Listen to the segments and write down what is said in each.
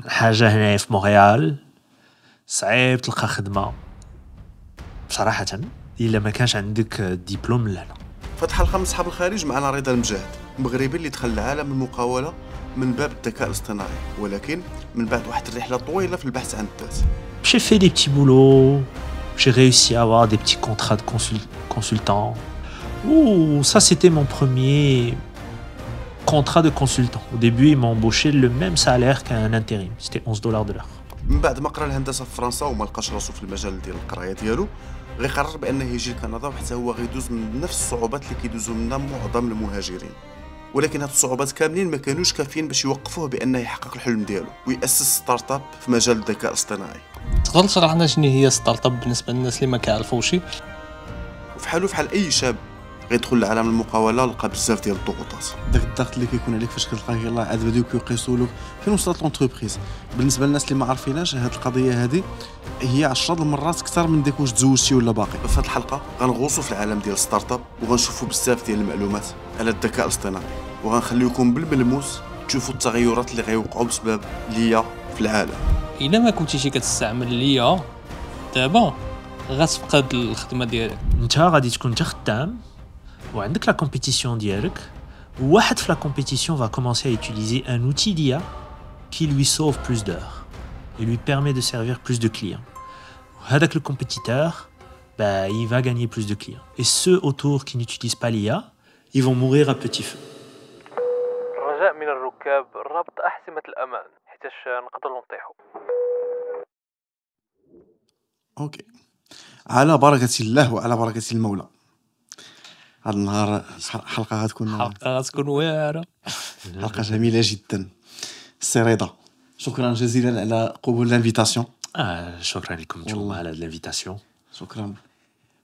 الحاجة هنايا في مونريال صعيب تلقى خدمة بصراحة إلا ما كانش عندك دبلوم من هنا. في هاد الحلقة من صحاب الخارج معنا رضا المجاهد، مغربي اللي دخل لعالم المقاولة من باب الذكاء الاصطناعي، ولكن من بعد واحد الرحلة طويلة في البحث عن الذات. J'ai fait des petits boulots, j'ai réussi à avoir des petits contrats de consultant. Ouh, ça c'était mon premier contrat de consultant. Au début, ils m'ont embauché le même salaire qu'un intérim. C'était $11 de l'heure. من بعد ما قرا الهندسة في فرنسا وما لقاش راسو في المجال ديال القراية ديالو، غيقرر بأنه يجي لكندا وحتى هو غيدوز من نفس الصعوبات اللي كيدوزو منها معظم المهاجرين. ولكن هاد الصعوبات كاملين ما كانوش كافيين باش يوقفوه بأنه يحقق الحلم ديالو ويأسس ستارت اب في مجال الذكاء الاصطناعي. تقدر تشرح لنا شنو هي ستارت اب بالنسبه للناس اللي ما كيعرفوش؟ وفحال اي شاب غيدخل لعالم المقاولة لقى بزاف ديال الضغوطات. داك الضغط اللي كيكون عليك فاش كتلقى يلاه عاد بداو كيقيسوا لك فين وصلت لونتربريز. بالنسبه للناس اللي ما عارفيناش هاد القضيه هذه هي 10 المرات اكثر من ديك واش تزوجتي ولا باقي. في هاد الحلقة غنغوصوا في العالم ديال ستارت اب وغنشوفوا بزاف ديال المعلومات على الذكاء الاصطناعي وغنخليوكم بالملموس تشوفوا التغيرات اللي غيوقعوا بسبب ليا في العالم. الا ما كنتيش كتستعمل ليا دابا غتفقد الخدمه ديالك. انت غادي تكون انت خدام وعندك لا كومبيتيسيون ديالك وواحد في لا كومبيتيسيون va commencer à utiliser un outil d'IA qui lui sauve plus d'heures et lui permet de servir plus de clients. هذاك le compétiteur bah, il va gagner plus de clients. Et ceux autour qui n'utilisent pas l'IA, ils vont mourir à petit feu. الرجاء من الركاب ربط احزمه الامان حيت نقدروا نطيحوا. اوكي، على بركه الله وعلى بركه المولى. هذا النهار حلقه غتكون واعره، حلقه جميله جدا. سي رضا، شكرا جزيلا على قبول الانفيتاسيون. شكرا لكم نتوما على الانفيتاسيون. شكرا.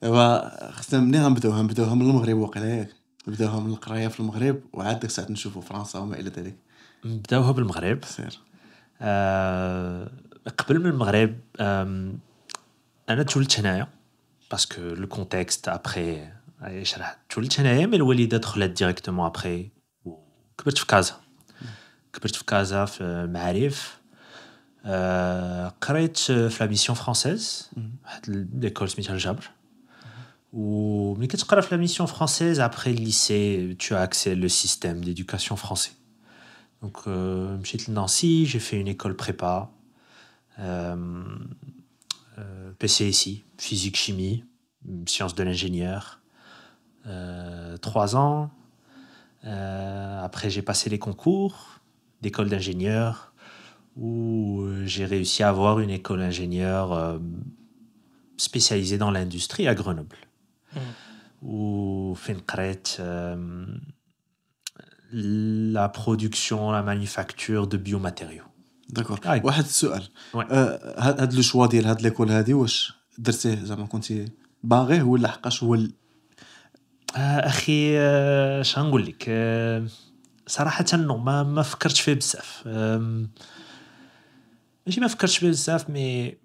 ايوا خصنا منين نبداوها من المغرب واقيلا ياك، نبداوها من القرايه في المغرب وعاد ديك الساعه نشوفوا فرنسا وما الى ذلك. نبداوها بالمغرب. سير. قبل من المغرب انا تولدت هنايا باسكو لو كونتكست ابري شرحت. تولدت هنايا مي الوالده دخلت ديريكتومون ابري وكبرت في كازا في المعارف. قريت في لا ميسيون فرانسيز واحد ليكول سميتها الجبر. وملي كتقرا في لا ميسيون فرانسيز ابري الليسي tu as accès le système d'éducation français. Donc مشيت لنانسي, j'ai fait une école prépa PCSI, physique chimie, sciences de l'ingénieur, 3 ans. Après j'ai passé les concours d'école d'ingénieur où j'ai réussi à avoir une école d'ingénieur spécialisée dans l'industrie à Grenoble. Où فين قريت la production, la manufacture de biomatériaux. داكور. واحد السؤال، Ouais. هاد لو شوا ديال هاد ليكول هادي واش درتيه زعما كنتي باغيه ولا حقاش هو اخي اش غنقول لك، صراحه نو ما فكرتش فيه بزاف. ماشي ما فكرتش فيه بزاف مي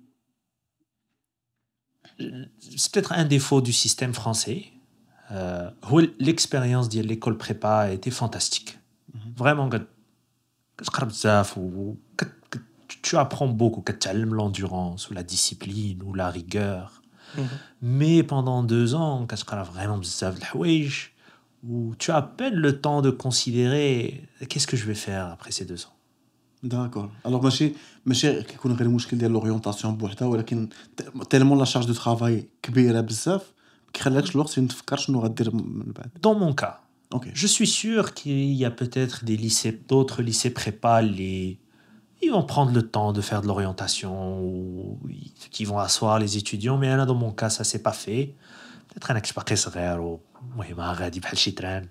c'est peut-être un défaut du système français. هو l'expérience ديال l'école prépa a été fantastique. Vraiment كتقرا بزاف و tu apprends beaucoup, كتعلم l'endurance ou la discipline ou la rigueur. Mais pendant 2 ans كتقرا vraiment بزاف د الحوايج où tu as à peine le temps de considérer qu'est-ce que je vais faire après ces 2 ans. داكور. الوغ ماشي كيكون غير المشكل ديال لوريونطاسيون بوحدها، ولكن تيلمون لا شارج دو ترافاي كبيره بزاف ما كيخليكش الوقت فين تفكر شنو غدير من بعد. Dans mon cas, اوكي. je suis sûr qu'il y a peut-être d'autres lycées prépa, ils vont prendre le temps de faire de l'orientation ou qui vont asseoir les étudiants, mais dans mon cas ça s'est pas fait. Peut-être un باقي صغير ومهم غادي بحال شي تران.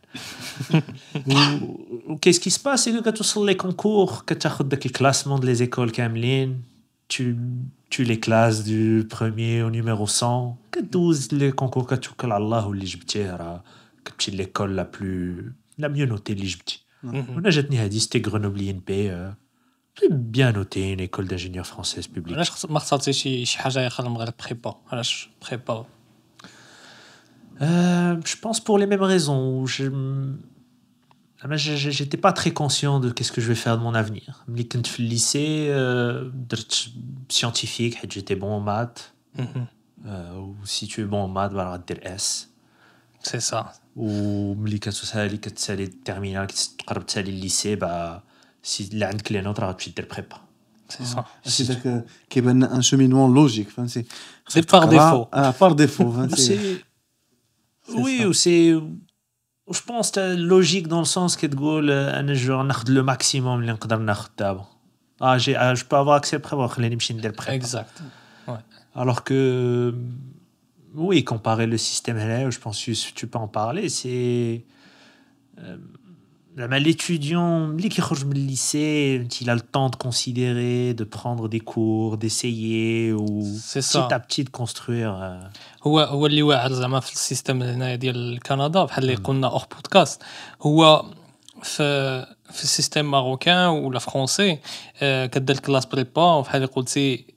Qu'est-ce qui se passe c'est que كتوصل les concours كتاخذ داك الكلاسمون ديال لي زيكول كاملين, tu les classes du premier au numéro 100, كدوز لي كونكور كتوكل على الله واللي جبتيه راه كتمشي ليكول la mieux notée اللي جبتي. وانا جاتني هذه c'était Grenoble INP. J'ai bien noté une école d'ingénieur française publique. علاش ما اختارتيش شي حاجه اخرى من غير بريبا؟ علاش بريبا؟ Je pense pour les mêmes raisons. Moi, j'étais pas très conscient de qu'est-ce que je vais faire de mon avenir. Mais quand je suis au lycée, درت scientifique, حيت j'étais bon en maths. Ou si tu es bon en maths, bah, alors tu S. C'est ça. وملي كتسالي التيرمينال كتقرب تسالي الليسي bah si اللي عندك لي نوت راه غتمشي دير بريبا. C'est ça. C'est داك كيبان ان cheminement logique فهمتي C'est par défaut. par défaut فهمتي C'est oui, ou c'est je pense que logique dans le sens que تقول انا جو ناخذ le maximum اللي نقدر ناخذ دابا. Je peux avoir accès à prépa خليني نمشي ندير prépa. Exact. Ouais. Alors que oui, comparer le système là, je pense que tu peux en parler, c'est l'étudiant qui sort du lycée, il a le temps de considérer, de prendre des cours, d'essayer ou C'est ça. petit à petit de construire. هو اللي واعر زعما في السيستم هنا ديال كندا بحال اللي قلنا اور بودكاست هو في السيستم ماروكان ولا فرونسي كدير كلاس بريبا بحال اللي قلتي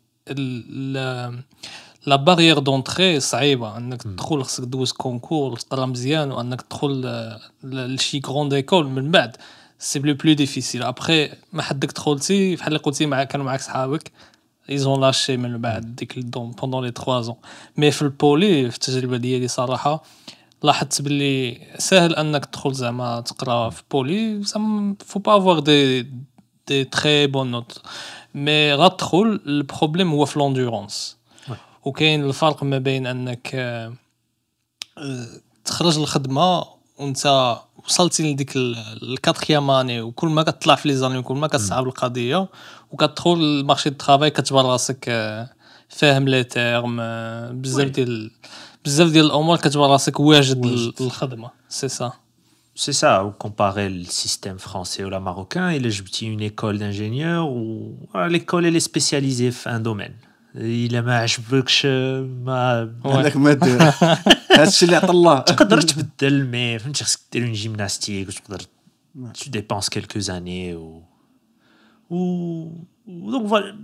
لا بارير دونطري صعيبه انك تدخل خصك دوز كونكور تقرا مزيان وانك تدخل لشي غروند ايكول من بعد سي بلو ديفيسيل ابري ما حدك دخلتي بحال اللي قلتي مع كانوا معاك صحابك ايزون لاشي من بعد ديك الدون بوندون لي 3 ans مي في البولي في التجربه ديالي صراحه لاحظت باللي سهل انك تدخل زعما تقرا في بولي زعما فو با افوار دي تري بون نوت مي غتدخل البروبليم هو في لوندورونس وكاين الفرق ما بين انك تخرج الخدمه وانت وصلتي لديك الكاتريام اني وكل ما كتطلع في لي زاني وكل ما كتصعب القضيه وكتدخل المارشي دو طرافاي كتبان راسك فاهم لي تيرم بزاف ديال الامور كتبان راسك واجد للخدمه سي سا. C'est ça, ou comparer le système français ou la marocain, il est une école d'ingénieur où voilà, l'école elle est spécialisée dans un domaine. إلا ما عجبكش ما هذاك ما دير هادشي اللي عطا الله تقدر تبدل مي فهمتي خصك دير اون جيمناستيك وتقدر tu dépenses quelques années ou donc voilà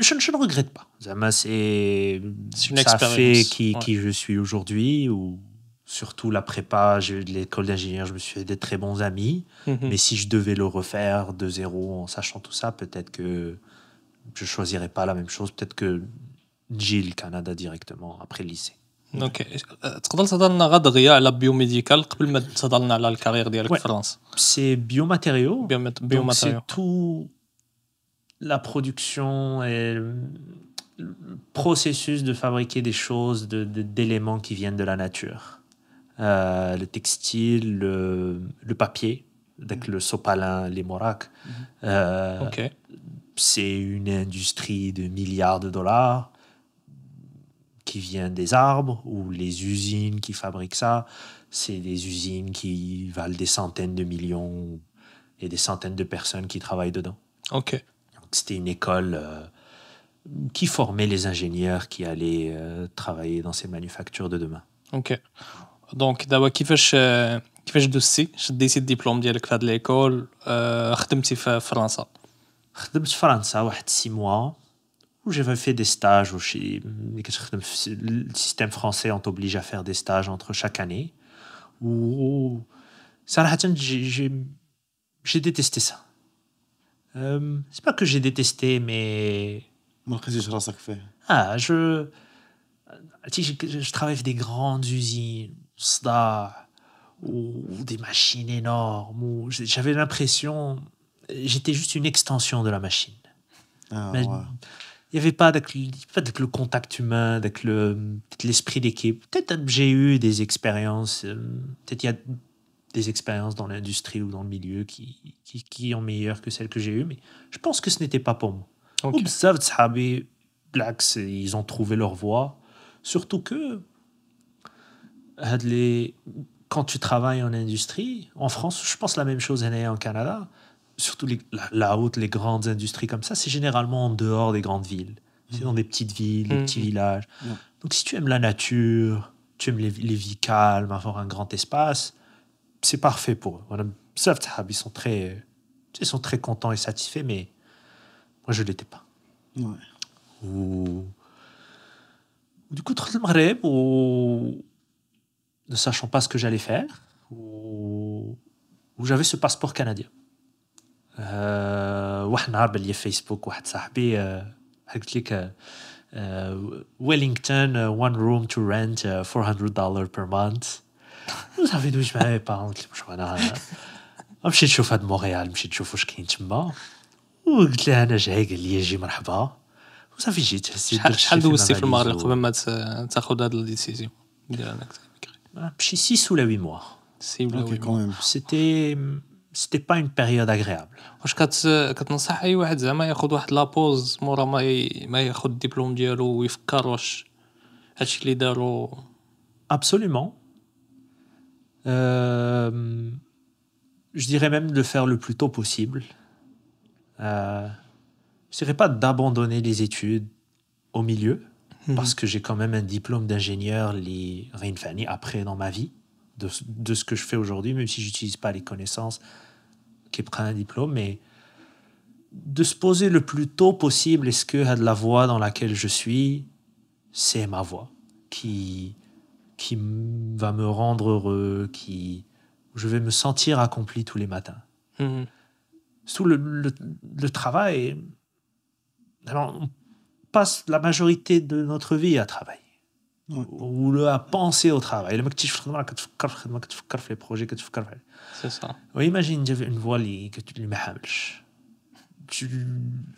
je ne regrette pas زعما c'est une ça fait expérience qui je suis aujourd'hui ou surtout la prépa j'ai eu de l'école d'ingénieur je me suis fait des très bons amis mais si je devais le refaire de zéro en sachant tout ça peut-être que je choisirais pas la même chose peut-être que نجي للكندا directement après le lycée. اوكي تقدر تهضر لنا غا دغيا على بيوميديكال قبل ما تهضر لنا على الكارير ديالك في فرنسا. C'est biomatériaux. Donc biomatériaux. c'est tout la production et le processus de fabriquer des choses d'éléments qui viennent de la nature. Le textile, le papier, avec le sopalin, les moracs. Ok. C'est une industrie de milliards de dollars qui vient des arbres ou les usines qui fabriquent ça, c'est des usines qui valent des centaines de millions et des centaines de personnes qui travaillent dedans. Ok. Donc, c'était une école qui formait les ingénieurs qui allaient travailler dans ces manufactures de demain. Ok. دونك دابا كيفاش دوزتي شديتي الدبلوم ديالك في هاد ليكول خدمتي في فرنسا. خدمت في فرنسا واحد 6 mois où j'avais fait des stages où le système français on t'oblige à faire des stages entre chaque année où صراحة j'ai détesté ça. C'est pas que j'ai détesté mais ما لقيتيش راسك فيه je travaille dans des grandes usines صداع ou des machines énormes où j'avais l'impression j'étais juste une extension de la machine. Il n'y avait pas avec le contact humain, avec l'esprit d'équipe. Peut-être que j'ai eu des expériences, peut-être il y a des expériences dans l'industrie ou dans le milieu qui ont meilleures que celles que j'ai eues, mais je pense que ce n'était pas pour moi. Okay. بزاف د صحابي بالعكس ils ont trouvé leur voie, surtout que quand tu travailles en industrie, en France, je pense la même chose en Canada, surtout les grandes industries comme ça, c'est généralement en dehors des grandes villes. C'est dans des petites villes, des petits villages. Donc si tu aimes la nature, tu aimes les vies calmes, avoir un grand espace, c'est parfait pour eux. Ils sont très contents et satisfaits, mais moi je ne l'étais pas. Ouais. Du coup, دخلت المغرب ne sachant pas ce que j'allais faire. où j'avais ce passeport canadien. واحد النهار بان لي فيسبوك واحد صاحبي قلت لك Wellington, one room to rent, $400 per month. وصافي دويت مع مي بارون قلت لهم شوف انا مشيت نشوف هاد مونريال مشيت نشوف واش كاين تما وقلت له انا جاي قال لي جي مرحبا وصافي جيت حسيت شحال دوزتي في المغرب قبل ما تاخذ هاد الديسيزيون ديال انك شي 6 ولا 8 mois. سي ولا اوكي كون C'était pas une période agréable. واش كتنصح اي واحد زعما ياخذ واحد لابوز مورا ما ياخذ الدبلوم ديالو ويفكر واش هادشي اللي دارو Absolument. Je dirais même de le faire le plus tôt possible. Je dirais pas d'abandonner les études au milieu, parce que j'ai quand même un diplôme d'ingénieur après dans ma vie, de ce que je fais aujourd'hui, même si j'utilise pas les connaissances qui prennent un diplôme, mais de se poser le plus tôt possible, est-ce que la voie dans laquelle je suis, c'est ma voie, qui va me rendre heureux, où je vais me sentir accompli tous les matins. Sous le travail, alors, on passe la majorité de notre vie à travailler. Ou à penser au travail. لما كنتي في الخدمة كتفكر في الخدمة كتفكر في لي بروجي كتفكر في سي صا وإيماجين انت une voie اللي ما حاملش.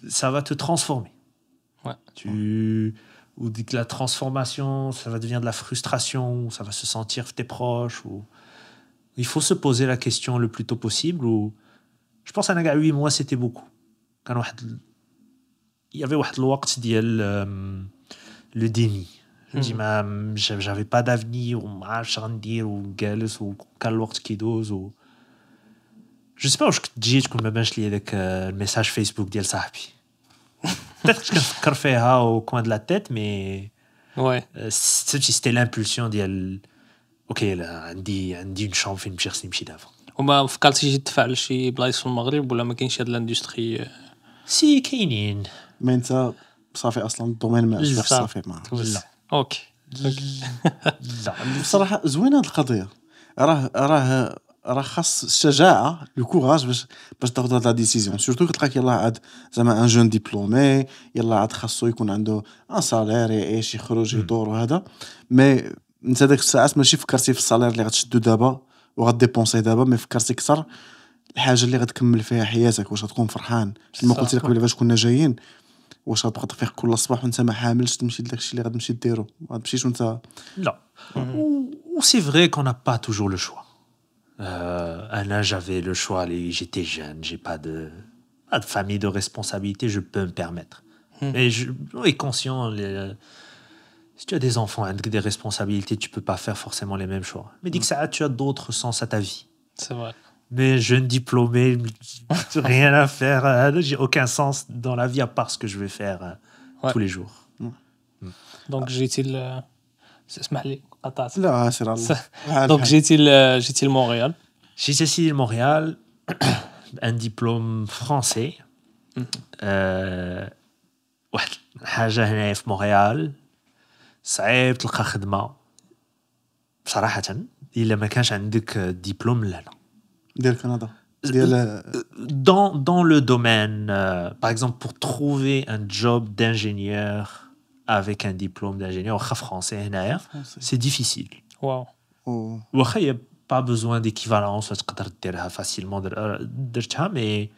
Ça va te transformer. Ou dès que la transformation, ça va devenir de la frustration, ou ça va se sentir tes proches. Ou... Il faut se poser la question le plus tôt possible. Ou... Je pense à 8 mois, c'était beaucoup. Il y avait le وقت ديال le déni. Je dis, j'avais pas d'avenir, ou ما عرفتش غندير وجالس وكان الوقت كيدوز و جو سي با واش كنت جيت كون ما بانش لي هذاك الميساج فيسبوك ديال صاحبي peut-être كنفكر فيها او كوان دو لا تيت مي وي سيتي لامبولسيون ديال اوكي لا عندي اون شامب فين نمشي خصني نمشي دابا وما فكرتيش تدفع لشي بلايص في المغرب ولا ما كاينش هاد الاندستري سي كاينين ما انت صافي اصلا الدومين ما عجبكش صافي ما لا اوكي لا بصراحه زوينه هاد القضيه راه خاص الشجاعه لو كوراج باش تاخذ هاد لا ديسيزيون سورتو كتلقاك يلاه عاد زعما ان جون ديبلومي يلاه عاد خاصو يكون عنده ان سالير يعيش يخرج يدور وهذا مي انت داك الساعات ماشي فكرتي في السالير اللي غتشدو دابا وغديبونسي دابا مي فكرتي اكثر الحاجه اللي غتكمل فيها حياتك واش غتكون فرحان كما قلت لك قبل فاش كنا جايين واش غتبقى تفيق كل صباح وانت ما حاملش تمشي لداك الشيء اللي غتمشي ديرو ما غتمشيش وانت لا ou c'est vrai qu'on n'a pas toujours le choix. Là, j'avais le choix, j'étais jeune, j'ai pas de famille de responsabilité, je peux me permettre. Et je suis conscient, si tu as des enfants avec des responsabilités, tu peux pas faire forcément les mêmes choix. Mais dis que ça, tu as d'autres sens à ta vie. C'est vrai. Mais jeune diplômé, rien à faire, j'ai aucun sens dans la vie à part ce que je vais faire tous les jours. Donc جيتي اسمح لي قطعت لا سير الله دونك جيتي لمونريال J'ai décidé de Montréal, un diplôme français. واحد الحاجة هنايا في مونريال صعيب تلقى خدمة بصراحة إلا ما كانش عندك دبلوم لهنا. ديال كندا ديال dans le domaine, par exemple pour trouver un job d'ingénieur avec un diplôme d'ingénieur واخا français هنايا c'est difficile. واو واخا y a pas besoin d'équivalence تقدر ديرها facilement درتها mais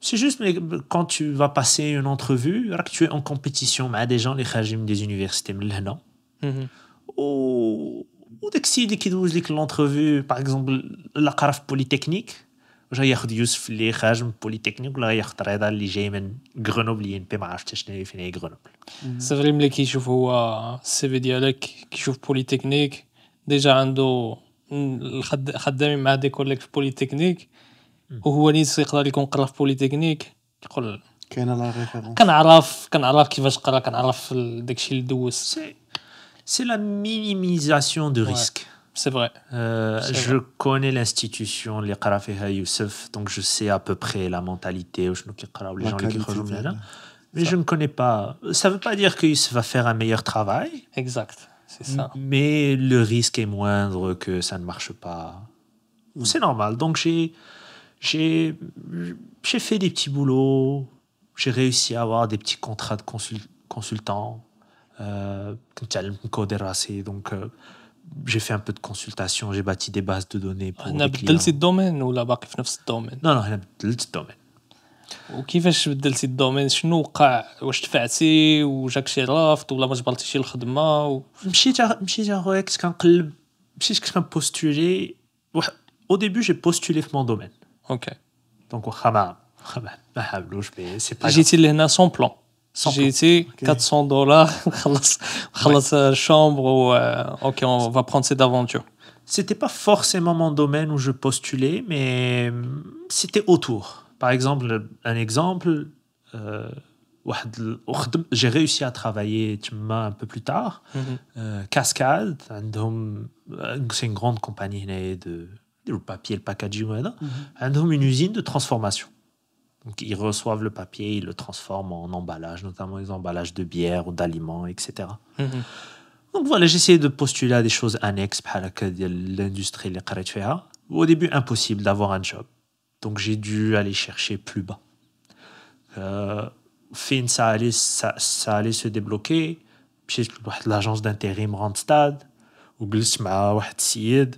c'est juste mais quand tu vas passer une entrevue راك tu es en compétition مع des gens اللي خارجين من des universités من لهنا وداك السيد اللي كيدوز لك لونترفيو باغ اكزومبل لا قرا في بوليتكنيك واش غياخذ يوسف اللي خارج من بوليتكنيك ولا غياخذ رضا اللي جاي من غرونوبل اللي ما عرفتش شنو فين هي غرونوبل. سي فري ملي كيشوف هو السي في ديالك كيشوف بوليتكنيك ديجا عنده خدامين مع دي كوليك في بوليتكنيك وهو نيت يقدر يكون قرا في بوليتكنيك يقول كاينه لا ريفيرونس كنعرف كيفاش قرا كنعرف داكشي اللي دوز. C'est la minimisation de risque. C'est vrai. Je connais l'institution اللي قرا فيها يوسف donc je sais à peu près la mentalité وشنو كيقراو les gens اللي كيخرجوا من هنا. Mais je ne connais pas. Ça veut pas dire que Youssef va faire un meilleur travail. Exact. C'est ça. Mais le risque est moindre que ça ne marche pas C'est normal. Donc, j'ai fait des petits boulots. J'ai réussi à avoir des petits contrats de consultant. كنت تعلمت نكودي راسي. Donc, j'ai fait un peu de consultation. J'ai bâti des bases de données pour هنا des clients. بدلتي الدومين ولا باقي في نفس الدومين؟ Non, هنا بدلت الدومين. وكيفاش بدلتي الدومين؟ شنو وقع؟ واش دفعتي وجاك شي رافض ولا ما جبرتيش الخدمه مشيت اخويا كنت كنقلب كنت كنبوستولي au début j'ai postulé في mon domaine. اوكي. Donc واخا ما حابلوش mais c'est pas grave. جيتي لهنا سون بلان. Sans plan. جيتي $400 خلص الشامبر و اوكي on va prendre cette aventure. C'était pas forcément mon domaine où je postulais, mais c'était autour. Par exemple, un exemple, j'ai réussi à travailler un peu plus tard. Cascade, c'est une grande compagnie de papier, le packaging, une usine de transformation. Donc, ils reçoivent le papier, ils le transforment en emballage, notamment les emballages de bière ou d'aliments, etc. Donc voilà, j'essayais de postuler à des choses annexes à l'industrie. Au début, impossible d'avoir un job. Donc j'ai dû aller chercher plus bas. Fin, ça allait se débloquer. Puis l'agence d'intérim Randstad. وجلست مع واحد السيد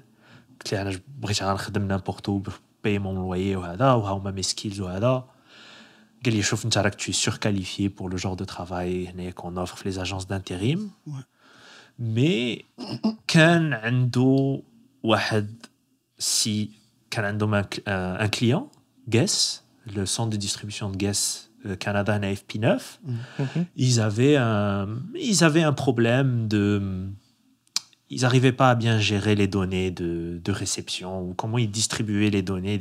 قلت له انا بغيت غنخدم n'importe où payer mon loyer وهذا وهما mes skills وهذا. قال لي شوف انت راك tu es surqualifié pour le genre de travail هنا qu'on offre في les agences d'intérim. Mais كان عنده واحد كان عندهم un client Guess, le centre de distribution de Guess Canada en AFP9. Ils avaient un problème ils n'arrivaient pas à bien gérer les données de réception ou comment ils distribuaient les données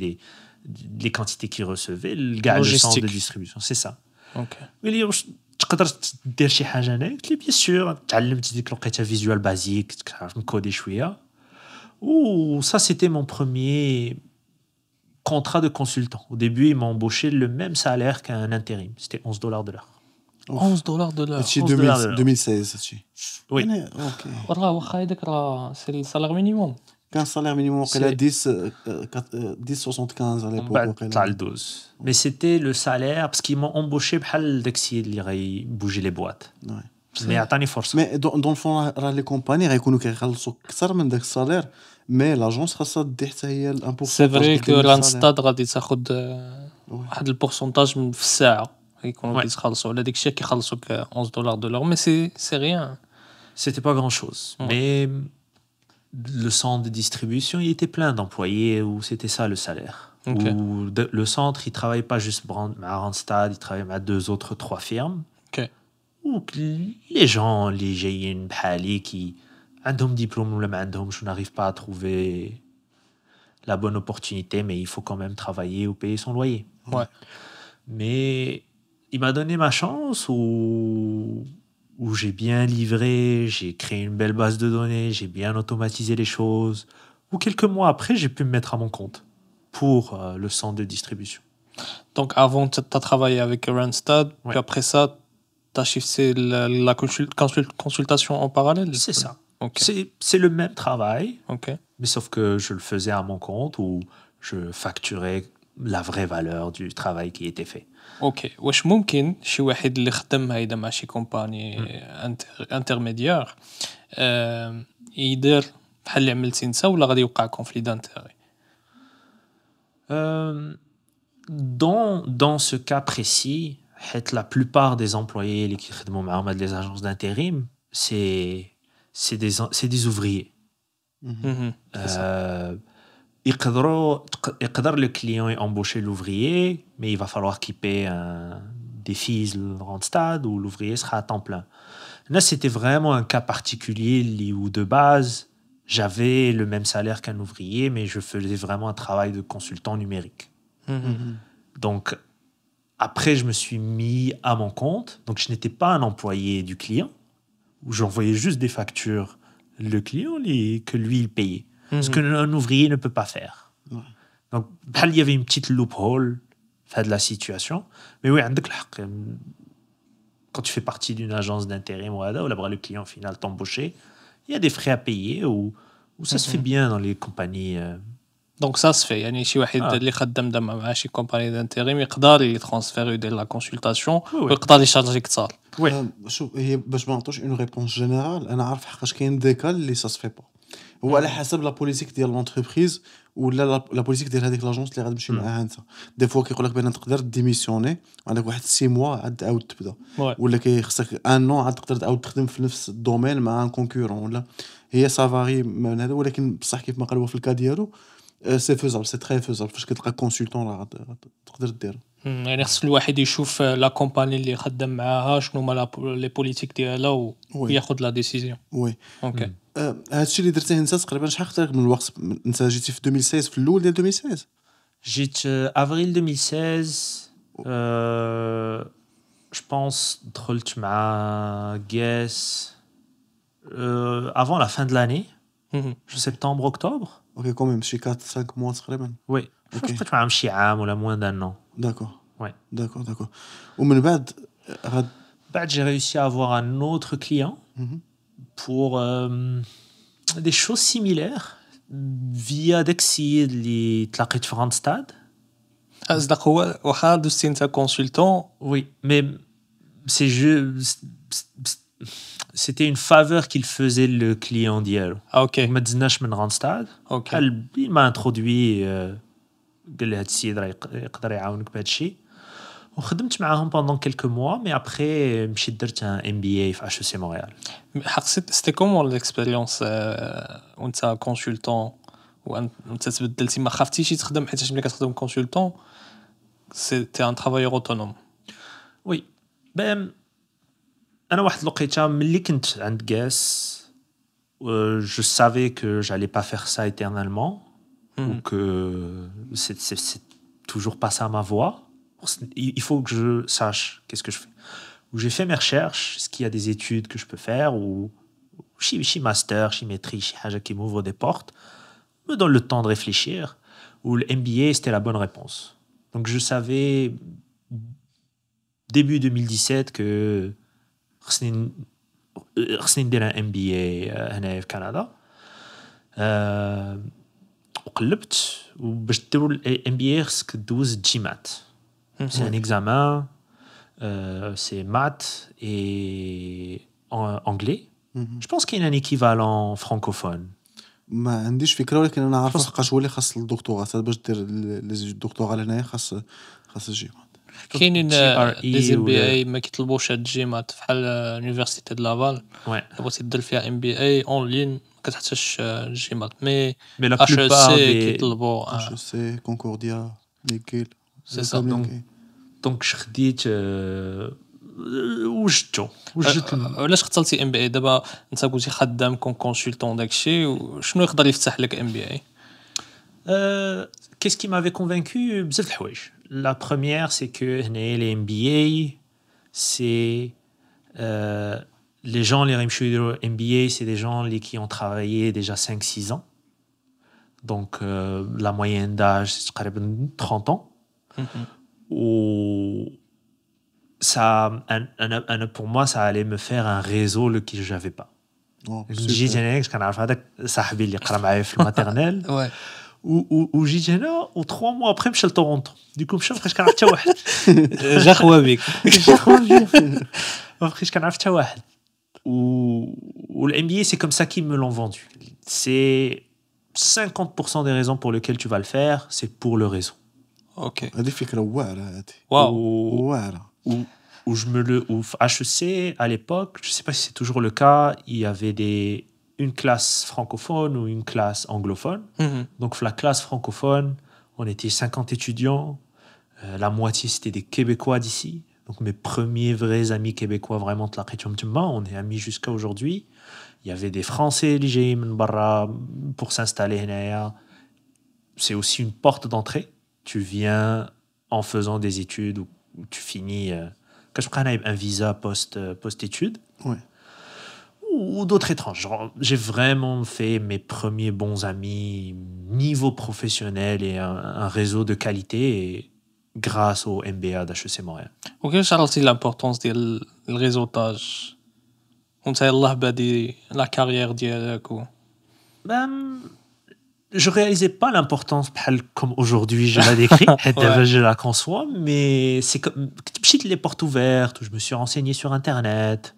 les quantités qu'ils recevaient. Le centre de distribution, c'est ça. اوكي. تقدر دير شي حاجه هنا؟ قلت لي بيان سور. تعلمت ديك الوقيته فيزوال بازيك كنعرف نكودي شويه. و ça c'était mon premier contrat de consultant. Au début, ils m'ont embauché le même salaire qu'un intérim. C'était $11 de l'heure. $11 هادشي $11 2016 هادشي. Oui. اوكي. راه واخا هذاك راه سي السالير مينيموم. كان صالير مينيموم وقيلا 10.75 على من ليبوك بعد وقيلا. طلع ل 12. Mais c'était le salaire parce qu'ils m'ont embauché بحال داك السيد اللي غيبوجي لي بواط. مي عطاني فرصه. مي دون الفون راه لي كومباني غيكونوا كيخلصوا اكثر من داك الصالير مي لاجونس خاصها دي حتى هي الامبور. سي فري كو رانستاد غادي تاخذ واحد البورسونتاج في الساعه يكونوا كيتخلصوا على داك الشيء كيخلصوك $11 de l'heure mais c'est rien. C'était pas grand chose. Mais le centre de distribution, il était plein d'employés où c'était ça le salaire. Okay. Où le centre, il travaillait pas juste à Randstad, il travaillait à 3 firmes. Okay. Où les gens, les جايين بحالي qui عندهم diplôme ولا ما عندهمش, n'arrivent pas à trouver la bonne opportunité, mais il faut quand même travailler ou payer son loyer. Ouais. Mais il m'a donné ma chance où j'ai bien livré, j'ai créé une belle base de données, j'ai bien automatisé les choses. Où quelques mois après, j'ai pu me mettre à mon compte pour le centre de distribution. Donc avant, tu as travaillé avec Randstad, puis après ça, tu as shifté la consultation en parallèle? C'est ça. Okay. C'est le même travail, okay. Mais sauf que je le faisais à mon compte où je facturais la vraie valeur du travail qui était fait. اوكي. واش ممكن شي واحد اللي خدم هيدا مع شي كومباني انترميديار يدير بحال اللي عملتي انت ولا غادي يوقع كونفلي دانتيغي؟ Dans ce cas précis, la plupart des employés qui خدموا معاهم les agences d'intérim, c'est des ouvriers. يقدر le client embaucher l'ouvrier, mais il va falloir qu'il paie des fees le Randstad ou l'ouvrier sera à temps plein. Là, c'était vraiment un cas particulier où de base, j'avais le même salaire qu'un ouvrier, mais je faisais vraiment un travail de consultant numérique. Donc, après, je me suis mis à mon compte. Donc, je n'étais pas un employé du client, où j'envoyais juste des factures. Le client, que lui, il payait. Ce qu'un ouvrier ne peut pas faire. Donc, il y avait une petite loophole de la situation. Mais oui, quand tu fais partie d'une agence d'intérim ou le client final t'embaucher, il y a des frais à payer ou ça se fait bien dans les compagnies دونك سا سفي يعني شي واحد اللي خدام دابا مع شي كومباني دانتيريم يقدر يترانسفير يدير لا كونسلطاسيون ويقدر يشارجي كثار. وي شوف هي باش ما نعطوش اون ريبونس جينيرال انا عارف حقاش كاين دي كال اللي سا سفي با هو على حسب لا بوليتيك ديال لونتربريز ولا لا بوليتيك ديال هذيك لاجونس اللي غتمشي معاها انت دي فوا كيقول لك بان تقدر ديميسيوني عندك واحد 6 موا عاد تعاود تبدا ولا كيخصك ان نو عاد تقدر تعاود تخدم في نفس الدومين مع ان كونكورون ولا هي سافاري من هذا ولكن بصح كيف ما قال هو في الكا ديالو سي فيزابل سي تري فيزابل فاش كتلقى كونسلطون راه تقدر دير يعني خص الواحد يشوف لا كومباني اللي خدام معاها شنو هما لي بوليتيك ديالها وياخذ لا ديسيزيون. وي اوكي هادشي اللي درتيه انت تقريبا شحال خدت لك من الوقت انت جيتي في 2016 في الاول ديال 2016 جيت افريل 2016 je pense دخلت مع Guess avant la fin de l'année septembre octobre اوكي كوميم شي 4 5 موا تقريبا oui je بقيت معاهم شي عام ولا moins d'un an. داكور ouais داكور ومن بعد بعد j'ai réussi à avoir un autre client pour des choses similaires via داك السيد اللي تلاقيت في راندستاد. أصدق هو واخا دوزتي انت كونسلتون. Oui, mais c'était une faveur qu'il faisait le client ديالو. اوكي ما دزناش من راندستاد. اوكي il m'a introduit قال لي هاد السيد راه يقدر يعاونك بهذا الشيء وخدمت معاهم pendant quelques mois mais après مشيت درت un MBA في HEC Montréal. حقت سيتي كومون ليكسبيريونس وانت كونسلتون وانت تبدلتي ما خافتيش تخدم حيت ملي كتخدم كونسلتون سيتي ان ترافايور اوتونوم. Oui ben انا واحد الوقيته ملي كنت عند Guess je savais que j'allais pas faire ça éternellement ou que c'est toujours pas ça ma voie. Il faut que je sache qu'est-ce que je fais. Où j'ai fait mes recherches, est-ce qu'il y a des études que je peux faire ou chez master, chez maîtrise, chez haja qui m'ouvre des portes, me donne le temps de réfléchir. Ou le MBA c'était la bonne réponse. Donc je savais début 2017 que خصني ندير un MBA هنا في كندا. وقلبت وباش ديروا الام بي اي خصك دوز جيمات. C'est un examen, c'est maths et anglais. Je pense qu'il y a un équivalent francophone. ما عنديش فكره ولكن انا عارف حقاش هو اللي خاص الدكتوراه باش دير الدكتوراه لهنايا خاص الجيمات. كاينين لي زي بي اي ما كيطلبوش هاد الجيمات بحال يونيفرسيتي د لافال بغيتي دير فيها ام بي اي اون لين ما كتحتاجش الجيمات مي لا بلوبار كيطلبوا HEC كونكورديا ميكيل سي سا. دونك خديت وجدتو علاش اخترتي ام بي اي دابا انت قلتي خدام كونسلتون داكشي وشنو يقدر يفتح لك ام بي اي؟ Qu'est-ce qui m'avait convaincu بزاف الحوايج. La première c'est que les MBA c'est les gens les MBA c'est des gens qui ont travaillé déjà 5-6 ans. Donc la moyenne d'âge c'est تقريبا 30 ans. Ou ça pour moi ça allait me faire un réseau lequel je n'avais pas. جيت هنا كنعرف هذاك صاحبي اللي قرا معايا في الماتيرنيل وجيت هنا و 3 mois après مشى لتورونتو ديكو مشى مابقيتش كنعرف حتى واحد جا خوا بك مابقيتش كنعرف حتى واحد و le MBA c'est comme ça qu'ils me l'ont vendu. C'est 50% des raisons pour lesquelles tu vas le faire c'est pour le réseau. اوكي هذه فكره واعره هذه واو واعره. Où je me le où HEC à l'époque, je sais pas si c'est toujours le cas, il y avait une classe francophone ou une classe anglophone. Donc la classe francophone, on était 50 étudiants, la moitié c'était des Québécois d'ici. Donc mes premiers vrais amis québécois vraiment on est amis jusqu'à aujourd'hui. Il y avait des Français اللي من برا pour s'installer هنايا. C'est aussi une porte d'entrée. Tu viens en faisant des études ou tu finis quand je prends un visa post-études ou d'autres étranges. Genre, j'ai vraiment fait mes premiers bons amis niveau professionnel et un réseau de qualité grâce au MBA d'HEC Montréal. وكيفاش عرفتي l'importance ديال الريزوطاج وانت يلاه بادي لا كارير ديالك Ben, je réalisais pas l'importance comme aujourd'hui je la décris, je la conçois, mais c'est comme كنت les portes ouvertes où je me suis renseigné sur internet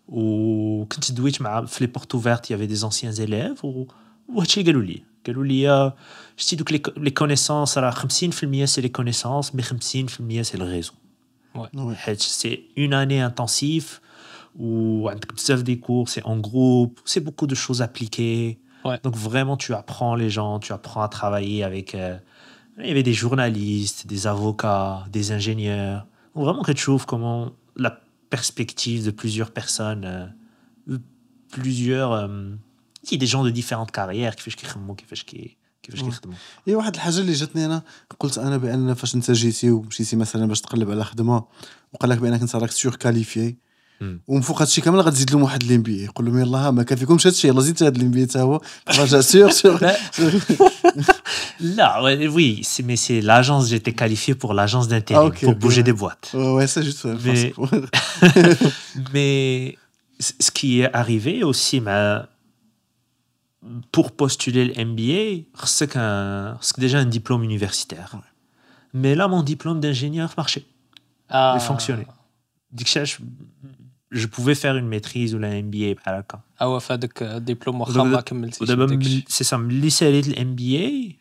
ou كنت دويت مع في les portes ouvertes il y avait des anciens élèves وهادشي قالوا لي شتي دوك les connaissances راه 50% c'est les connaissances mais 50% c'est le réseau. Ouais. حيت c'est une année intensive où عندك بزاف des cours, c'est en groupe, c'est beaucoup de choses appliquées. Ouais. Donc vraiment, tu apprends les gens, tu apprends à travailler avec... il y avait des journalistes, des avocats, des ingénieurs. Donc vraiment que tu trouves comment la perspective de plusieurs personnes, des gens de différentes carrières, كيفاش كيخدموا كيفاش كيخدموا. هي واحد الحاجه اللي جاتني انا قلت انا بان فاش انت جيتي ومشيتي مثلا باش تقلب على خدمه وقال لك بانك انت راك سور كاليفيي ومن فوق هادشي كامل غتزيد لهم واحد الام بي يقول لهم يلاه ما كافيكمش هادشي يلاه زيد هاد الام بي حتى هو رجع سور Là, oui, mais c'est l'agence, j'étais qualifié pour l'agence d'intérim, pour bouger des boîtes. Ouais, c'est juste Mais ce qui est arrivé aussi, pour postuler le MBA, c'est déjà un diplôme universitaire. Ouais. Mais là, mon diplôme d'ingénieur marchait. Il fonctionnait. Je pouvais faire une maîtrise ou la MBA بحال هكا. فهاداك الدبلوم واخا ما كملتيش. ودابا سي سا ملي ساليت الام بي اي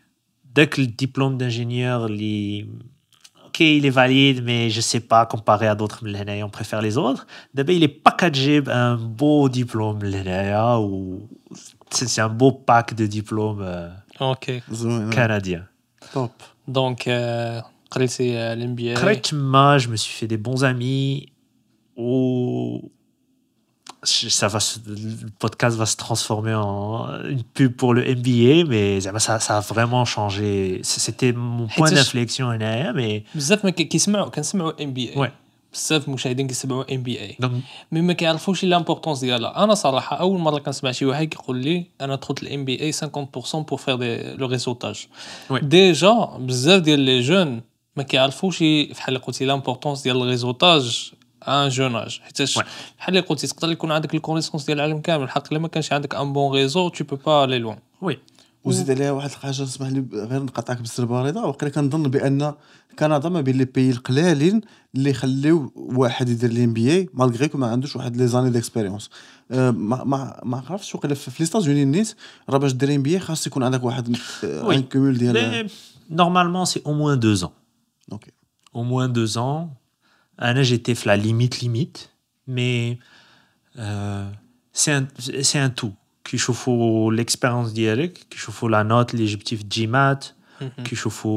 داك الدبلوم d'ingénieur اللي اوكي il est valide mais je sais pas comparé à d'autres من لهنايا on préfère les autres. دابا il est packagé un beau diplôme لهنايا و c'est un beau pack de diplômes اوكي canadiens. توب. دونك قريتي الام بي اي. قريت تما je me suis fait des bons amis ou le podcast va se transformer en une pub pour le MBA, mais ça a vraiment changé. C'était mon point d'inflexion هنايا. Mais بزاف ما كنسمعوا ام بي اي. بزاف مشاهدين كيسمعوا ام بي اي مي ما كيعرفوش لامبورطونس ديالها. انا صراحه اول مره كنسمع شي واحد كيقول لي انا دخلت الام بي اي 50% pour faire لو ريزولتاج. ديجا بزاف ديال لي جون ما كيعرفوش بحال اللي قلتي لامبورطونس ديال الريزولتاج ان جون اج. حيتاش بحال اللي قلتي تقدر يكون عندك الكونيسونس ديال العالم كامل الحق الا ما كانش عندك ان بون ريزو tu peux pas aller loin. وي وزيد عليها واحد الحاجه اسمح لي غير نقطعك بالسربه رضا. وقيلا كنظن بان كندا ما بين لي بيي القلالين اللي خليو واحد يدير الام بي اي مالغري كو ما عندوش واحد لي زاني ديكسبيريونس. ما عرفتش وقيلا في لي ستازوني نيت راه باش دير ام بي اي خاص يكون عندك واحد ان كومول ديال normalement c'est au moins 2 ans. اوكي au moins 2 ans. Là, j'étais la limite, mais c'est un tout. Qui chauffe l'expérience dialecte, qui chauffe la note, l'objectif GMAT, qui chauffe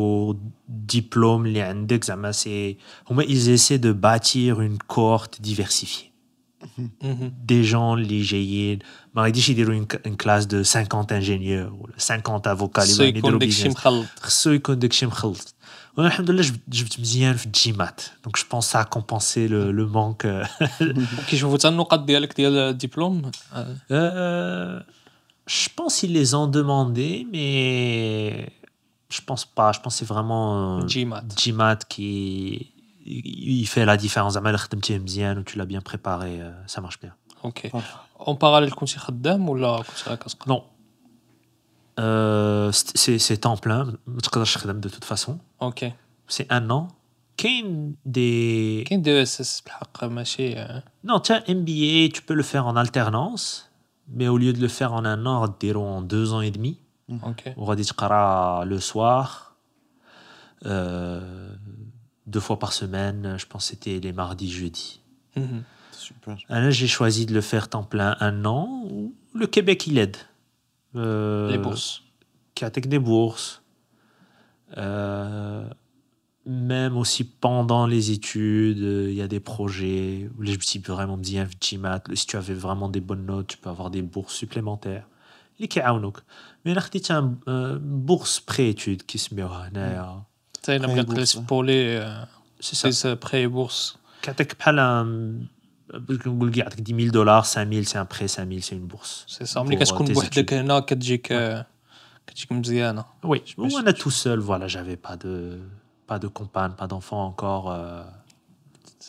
diplôme, les index, ils essaient de bâtir une cohorte diversifiée. Des gens légers, une classe de 50 ingénieurs, 50 avocats, ceux qui ont des chimchals. Alhamdoulilah, جبت مزيان في الجيمات. Donc je pense ça a compensé le manque. كيشوفوا حتى النقط ديالك ديال الدبلوم. Je pense qu'ils les ont demandé, mais je pense pas. Je pense que c'est vraiment GMAT qui il fait la différence. زعما خدمتيه مزيان و tu l'as bien préparé, ça marche bien. OK. En parallèle كنتي خدام ولا كنتي غير كتقرا؟ Non. C'est temps plein, de toute façon. OK. C'est 1 an. كاين دي اس اس بالحق ماشي. Non, tiens, MBA, tu peux le faire en alternance, mais au lieu de le faire en 1 an, غديرو en 2 ans et demi. OK. وغادي تقرا le soir, 2 fois par semaine, je pense que c'était les mardis, jeudis. Super. Là, j'ai choisi de le faire temps plein 1 an. Le Québec, il aide. Les bourses. Avec des bourses. Même aussi pendant les études, il y a des projets où les petits vraiment bien GMAT. Si tu avais vraiment des bonnes notes, tu peux avoir des bourses supplémentaires. Les كيعاونوك. Mais là, tu as une bourse pré-études qui se met هنايا. تاي لما كنقلس بولي سي بري بورس. كاتك بحال نقول لك يعطيك $10,000 5,000 c'est un prêt 5,000 c'est une bourse. سي صا ملي كتكون بوحدك هنا كتجيك مزيانه. Oui, moi on a tout seul, voilà, j'avais pas de compagne, pas d'enfant encore.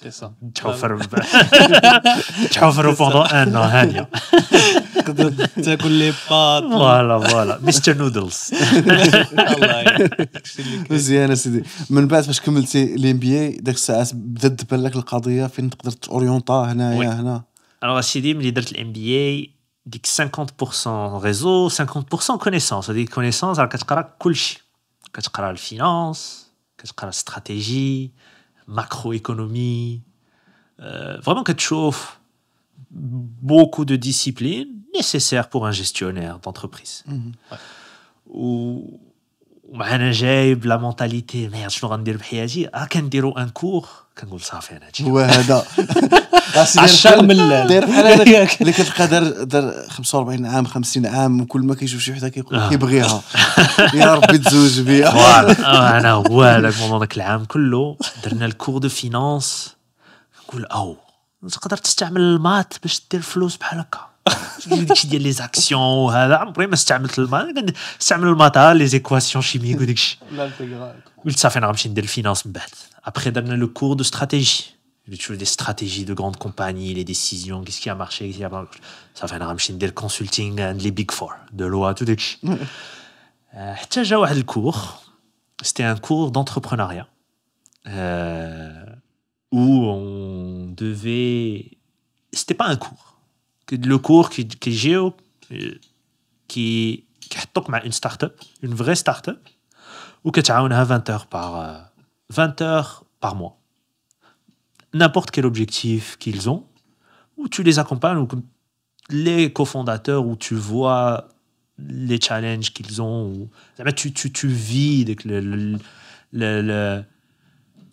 سي سا تحفر تحفر pendant un an هانيه تقدر تاكل لي بات فوالا مستر نودلز. الله يعينك. مزيان سيدي. من بعد فاش كملتي الام بي اي داك الساعات بدات تبان لك القضيه فين تقدر تورينطا هنايا هنا. Alors سيدي ملي درت الام بي اي ديك 50% réseau 50% connaissance. هذيك connaissance راه كتقرا كلشي، كتقرا الفينانس، كتقرا استراتيجي، ماكرو ايكونومي، vraiment كتشوف beaucoup de disciplines nécessaires pour un gestionnaire d'entreprise. ومعنا جايب لا مونتاليتي ميرد شنو غندير بحياتي، كنديروا ان كور كنقول صافي انا هادشي هو هذا عشاق ملال داير بحال هذاك اللي كتلقى دار 45 عام 50 عام وكل ما كيشوف شي وحده كيقول كيبغيها يا ربي تزوج بيا. فوالا انا هو هذاك موضوع داك العام كله درنا الكور دو فينانس نقول تقدر تستعمل المات باش دير فلوس بحال هكا. داكشي ديال لي زاكسيون وهذا عمري ما استعملت المات، نستعمل المات لي زيكواسيون شيميك وداكشي. قلت صافي انا غنمشي ندير الفينانس من بعد. ابخي درنا لو كور دو استراتيجي tu veux des stratégies de grandes compagnies, les décisions, qu'est-ce qui a marché, qu'est-ce qui a pas marché. Ça fait un des consulting, les big four, de loi, tout ça. حتى جا واحد الكور, c'était un cours d'entrepreneuriat où on devait, c'était pas un cours, le cours qui géo qui حطوك مع une start-up, une vraie start-up وكتعاونها 20 heures par mois. N'importe quel objectif qu'ils ont, où tu les accompagnes, ou les cofondateurs, où tu vois les challenges qu'ils ont, où tu vis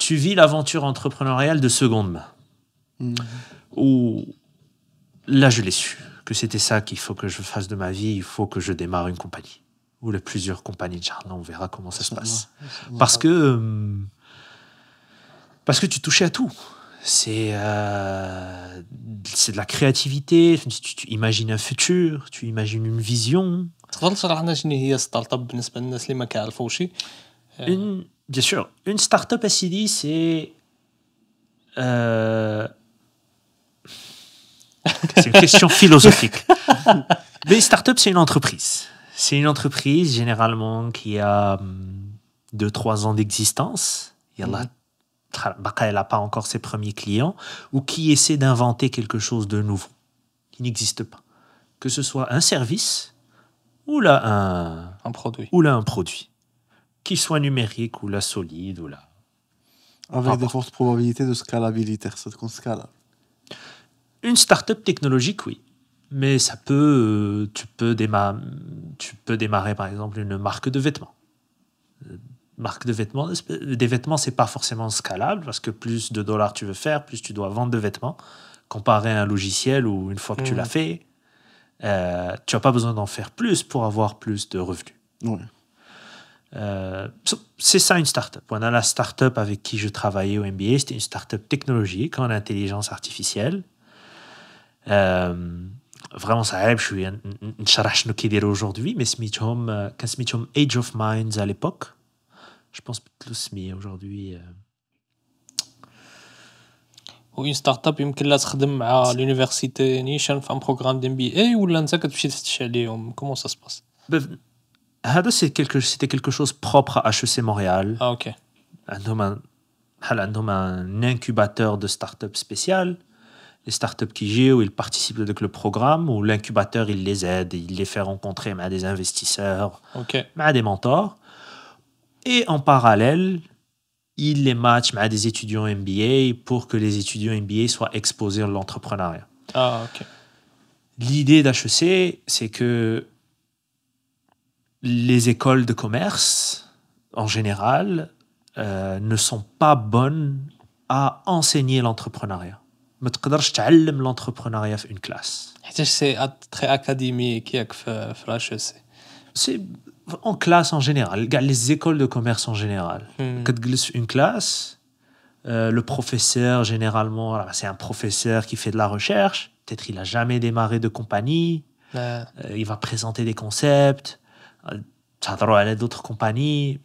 tu vis l'aventure entrepreneuriale de seconde main. Où là, je l'ai su, que c'était ça qu'il faut que je fasse de ma vie, il faut que je démarre une compagnie. Ou plusieurs compagnies, Inch'Allah, on verra comment ça se passe. Parce que tu touchais à tout. C'est de la créativité, tu imagines un futur, tu imagines une vision. تقدر تشرح لنا شنو هي ستارت اب بالنسبه للناس اللي ما كيعرفوش؟ Bien sûr, une start-up SID, c'est c'est une question philosophique. Mais une start-up, c'est une entreprise. C'est une entreprise généralement qui a 2-3 ans d'existence. Elle n'a pas encore ses premiers clients, ou qui essaie d'inventer quelque chose de nouveau, qui n'existe pas. Que ce soit un service, ou là un produit. Qu'il soit numérique, ou là solide, ou là... Avec de fortes probabilités de scalabilité, ça te scalable. Une start-up technologique, oui. Mais ça peut... tu peux démarrer, par exemple, une marque de vêtements. Marque de vêtements, des vêtements, c'est pas forcément scalable parce que plus de dollars tu veux faire, plus tu dois vendre de vêtements. Comparé à un logiciel où une fois que tu l'as fait, tu n'as pas besoin d'en faire plus pour avoir plus de revenus. Ouais. C'est ça une start-up. On a la start-up avec qui je travaillais au MBA, c'était une start-up technologique en intelligence artificielle. Vraiment صعيب شوية نشرح شنو كيديروا aujourd'hui, mais كان سميتهم Age of Minds à l'époque. Je pense que c'est aujourd'hui. و une startup يمكن لا تخدم مع l'université نيشان في un programme d'MBA ولا انت كتمشي تفتش عليهم comment ça se passe؟ هذا c'était quelque chose propre à HEC Montréal. OK. عندهم un incubateur de start-up spécial. Les startups qui jouent, ils participent avec le programme où l'incubateur il les aide, il les fait rencontrer avec des investisseurs, avec des mentors. Et en parallèle, il les match avec des étudiants MBA pour que les étudiants MBA soient exposés à l'entrepreneuriat. OK. L'idée d'HEC, c'est que les écoles de commerce, en général, ne sont pas bonnes à enseigner l'entrepreneuriat. ما تقدرش تعلم l'entrepreneuriat في une classe. حيت سي très académique ياك في HEC. C'est en classe en général, les écoles de commerce en général. Quand tu glisses une classe, le professeur, généralement, c'est un professeur qui fait de la recherche. Peut-être il n'a jamais démarré de compagnie. Il va présenter des concepts. Ça à d'autres compagnies.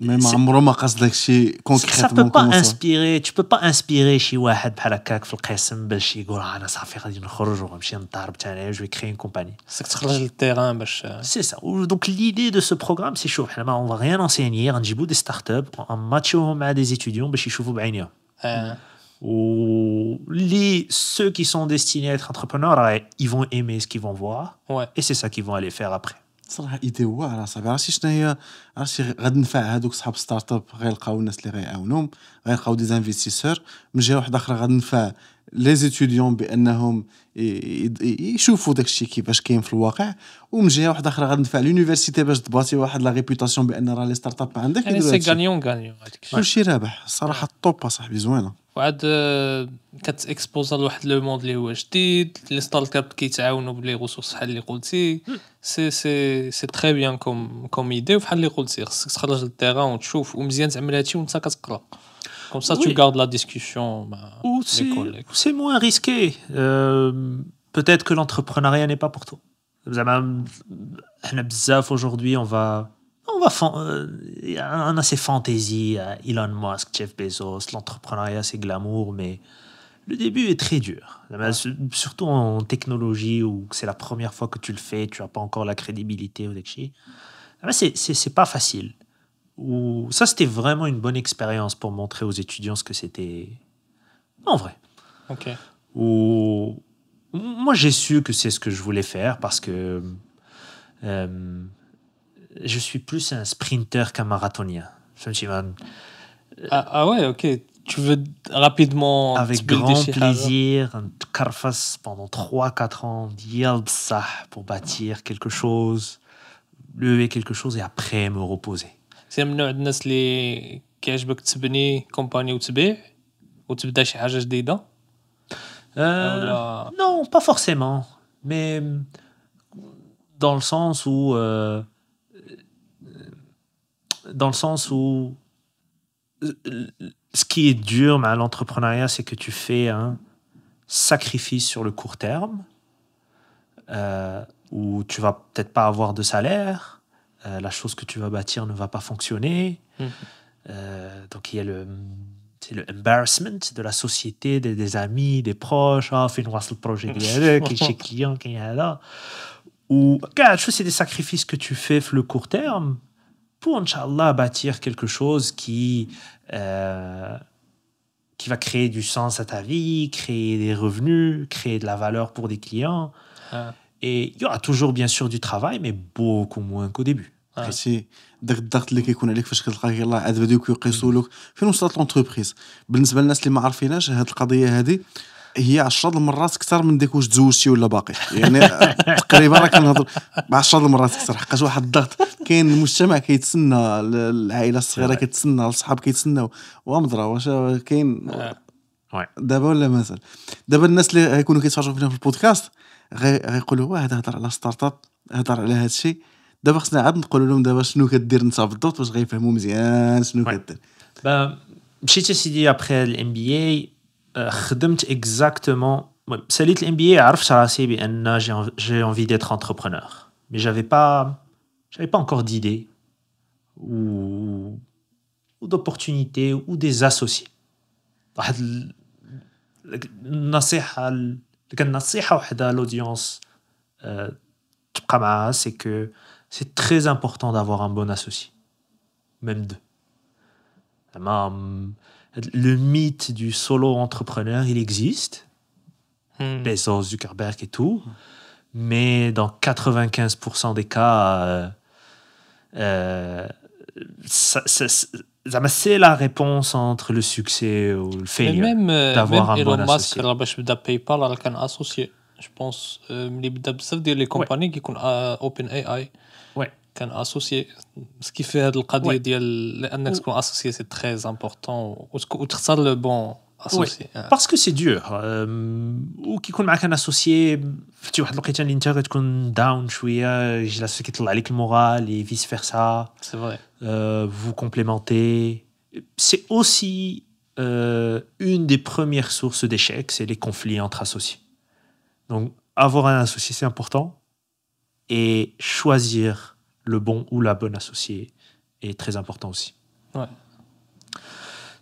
ميم عمره ما قصد داك الشيء ça كونكريتمون peut pas كومون inspirer tu peux pas inspirer شي واحد بحال هكاك في القسم باش يقول انا صافي غادي نخرج ونمشي نضرب تاعي جو كري une compagnie. خصك تخرج للتيران باش C'est ça. Donc l'idée de ce programme c'est chaud. On va rien enseigner, غنجيبو des startups, نماتشوهم مع des étudiants باش يشوفوا بعينيهم. Ou ceux qui sont destinés à être entrepreneurs, ils vont aimer ce qu'ils vont voir ouais et c'est ça qu'ils vont aller faire après. صراحه ايدي واعره صاحبي. عرفتي شنو هي؟ عرفتي غادي نفع هذوك صحاب ستارت اب غيلقاو الناس اللي غيعاونوهم غيلقاو دي انفستيسور من جهه واحده اخرى غادي نفع لي زيتيديون بانهم يشوفوا داك الشيء كيفاش كاين في الواقع ومن جهه واحده اخرى غادي نفع لونيفرسيتي باش تباطي واحد لا ريبوتاسيون بان راه لي ستارت اب ما عندك يعني سي غانيون غانيون هذيك الشيء كلشي رابح الصراحه الطوب صاحبي زوينه. وعاد كتاكسبوزا لواحد لو موند اللي هو جديد لي ستارت اب كيتعاونوا بلي ريسورس بحال اللي قلتي سي تري بيان كوم ايدي وبحال اللي قلتي خصك تخرج للتيران وتشوف ومزيان تعمل هادشي وانت كتقرا كوم سا تو غارد لا ديسكوسيون مع لي كوليك. C'est moins risqué. Peut-être que l'entrepreneuriat n'est pas pour toi. زعما حنا بزاف aujourd'hui il y a ces fantaisies Elon Musk, Jeff Bezos, l'entrepreneuriat c'est glamour mais le début est très dur. Surtout en technologie où c'est la première fois que tu le fais, tu as pas encore la crédibilité ou des choses. C'est pas facile. Ou ça c'était vraiment une bonne expérience pour montrer aux étudiants ce que c'était en vrai. OK. Ou moi j'ai su que c'est ce que je voulais faire parce que je suis plus un sprinter qu'un marathonien. Ah ouais, OK. Tu veux rapidement avec grand plaisir carfas pendant 3-4 ans ديال بصح pour bâtir quelque chose, lever quelque chose et après me reposer. سي من نوع الناس اللي كيعجبك تبني كومباني وتبيع وتبدا شي حاجه جديده non pas forcément mais dans le sens où ce qui est dur à l'entrepreneuriat c'est que tu fais un sacrifice sur le court terme où tu vas peut-être pas avoir de salaire. La chose que tu vas bâtir ne va pas fonctionner. Donc il y a c'est le embarrassment de la société, des amis, des proches. Fais-nous le projet qui chez client, qui est là. Ou c'est des sacrifices que tu fais le court terme pour, Inch'Allah, bâtir quelque chose qui va créer du sens à ta vie, créer des revenus, créer de la valeur pour des clients. Et il y aura toujours bien sûr du travail, mais beaucoup moins qu'au début. حيتي داك الضغط اللي كيكون عليك فاش كتلقى يلاه عاد بداو كيقيسوا لك فين وصلت لونتربريز. بالنسبه للناس اللي ما عارفيناش هاد القضيه هذه هي 10 المرات اكثر من ديك واش تزوجتي ولا باقي يعني تقريبا راه كنهضر 10 المرات اكثر حقاش واحد الضغط كاين. المجتمع كيتسنى العائله الصغيره كتسنى الصحاب كيتسناو ومضرا واش كاين دابا ولا مازال. دابا الناس اللي غيكونوا كيتفرجوا فينا في البودكاست غيقولوا واه هذا هضر على ستارت اب هضر على هذا الشيء. دابا خصنا عاد نقول لهم دابا شنو كدير انت بالضبط باش غيفهموا مزيان شنو كدير. مشيت سيدي ابري الام بي اي خدمت اكزاكتومون ساليت الام بي اي عرفت راسي بان جي انفي ديتر انتربرونور مي j'avais pas encore d'idée ou d'opportunités ou des associés. واحد النصيحه وحده l'audience تبقى معها c'est que c'est très important d'avoir un bon associé, même deux. Le mythe du solo entrepreneur, il existe, Bezos, Zuckerberg et tout, mais dans 95% des cas, c'est la réponse entre le succès ou le failure d'avoir un bon associé. Elon Musk باش بدا PayPal راه كان associé. Je pense ملي بدا بزاف ديال لي كومباني كيكون اوبن اي اي كان اسوسيي سكي في هذه القضيه ديال لانك تكون اسوسيي سي تري امبورطون وتختار لو بون اسوسيي باسكو سي دور وكيكون معك ان اسوسيي في واحد الوقيته اللي انت غتكون داون شويه يجي لاسو كيطلع عليك المورال اي فيس فيرسا سي فري vous complémentez. C'est aussi une des premières sources d'échecs, c'est les conflits entre associés. Donc, avoir un associé, c'est important. Et choisir le bon ou la bonne associée est très important aussi. Ouais.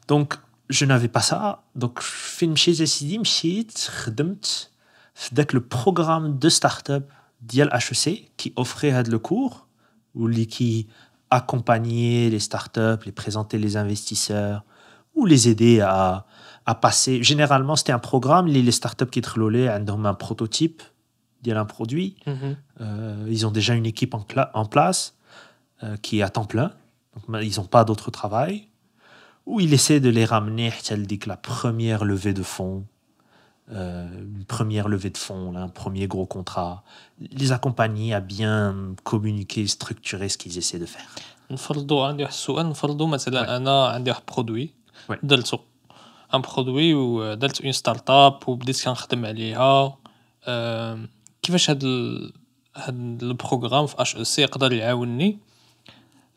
Donc, je n'avais pas ça. Donc, فين مشيت اسيدي مشيت خدمت في ذاك le programme de start-up ديال HEC qui offrait هذا le cours ou qui accompagnait les startups, les présenter les investisseurs ou les aider à passer. Généralement, c'était un programme les startups qui يدخلوا ليه عندهم un prototype ديال un produit. Ils ont déjà une équipe en place qui est à temps plein. Donc, ils n'ont pas d'autre travail. Où il essaie de les ramener à la première levée de fonds, une première levée de fonds, là, un premier gros contrat, les accompagner à bien communiquer, structurer ce qu'ils essaient de faire. نفرضوا عندي واحد السؤال نفرضوا مثلا انا عندي واحد برودوي Ouais. درتو ان برودوي ودرت اون ستارت اب وبديت كنخدم عليها كيفاش هاد البروغرام في اش او سي يقدر يعاونني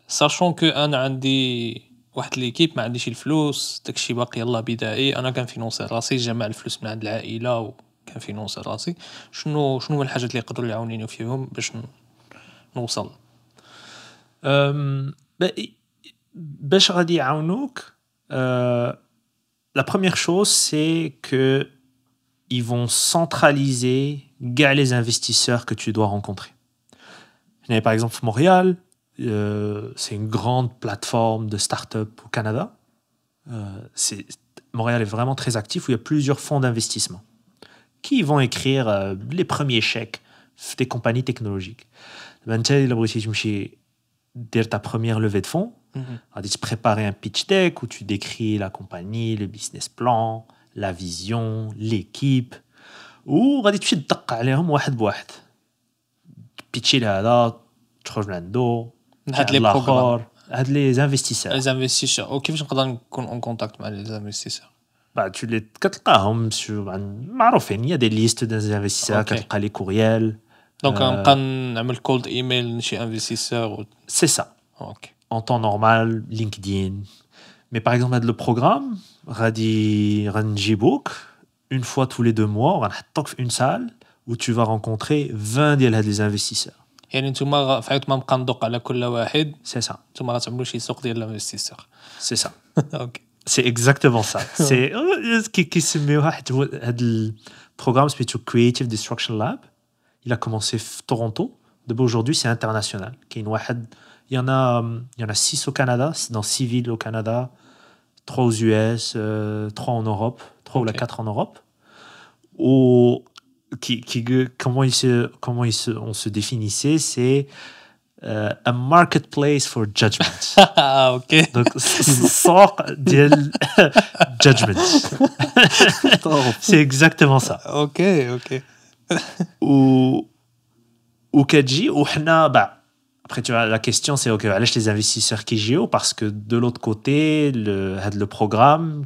ساشون كو انا عندي واحد ليكيب ما عنديش الفلوس داكشي باقي يلاه بدائي انا كنفينونسي راسي جمع الفلوس من عند العائله وكنفينونسي راسي شنو هو الحاجات اللي يقدروا يعاونوني فيهم باش نوصل باش غادي يعاونوك la première chose c'est que ils vont centraliser les investisseurs que tu dois rencontrer. Par exemple Montréal, c'est une grande plateforme de start-up au Canada. Montréal est vraiment très actif où il y a plusieurs fonds d'investissement qui vont écrire les premiers chèques des compagnies technologiques. Si tu veux ta première levée de fonds, tu te préparer un pitch deck où tu décris la compagnie, le business plan, la vision, l'équipe. Ou tu te تدق عليهم واحد بواحد. pitcher لهذا تخرج من عنده هاد لي بروغرام هاد les investisseurs. les investisseurs وكيفاش نقدر نكون اون كونتاكت مع les investisseurs Tu les كتلقاهم معروفين. Il y a des listes des investisseurs Okay. كتلقى les courriels. دونك نبقى نعمل كولد ايميل لشي انفستيسور C'est ça. اوكي En temps normal, LinkedIn. Mais par exemple, le programme, غادي نجيبوك une fois tous les 2 mois, غنحطوك في une salle où tu vas rencontrer 20 ديال هاد les investisseurs. يعني نتوما فعيت ما نبقى ندق على كل واحد C'est ça. نتوما غتعملوا شي سوق ديال الانفستيسور C'est ça. اوكي C'est exactement ça. C'est qui se met le programme s'appelle Creative Destruction Lab. Il a commencé à Toronto. Aujourd'hui, c'est international. Il y en a 6 au Canada, dans 6 villes au Canada, 3 aux US, 3 en Europe, 3 ou la 4 en Europe. On se définissait, c'est a marketplace for judgment. اوكي Donc, sort de judgment. C'est exactement ça. اوكي Ou كتجي وحنا après tu vois la question c'est OK علاش les investisseurs qui jouent parce que de l'autre côté le programme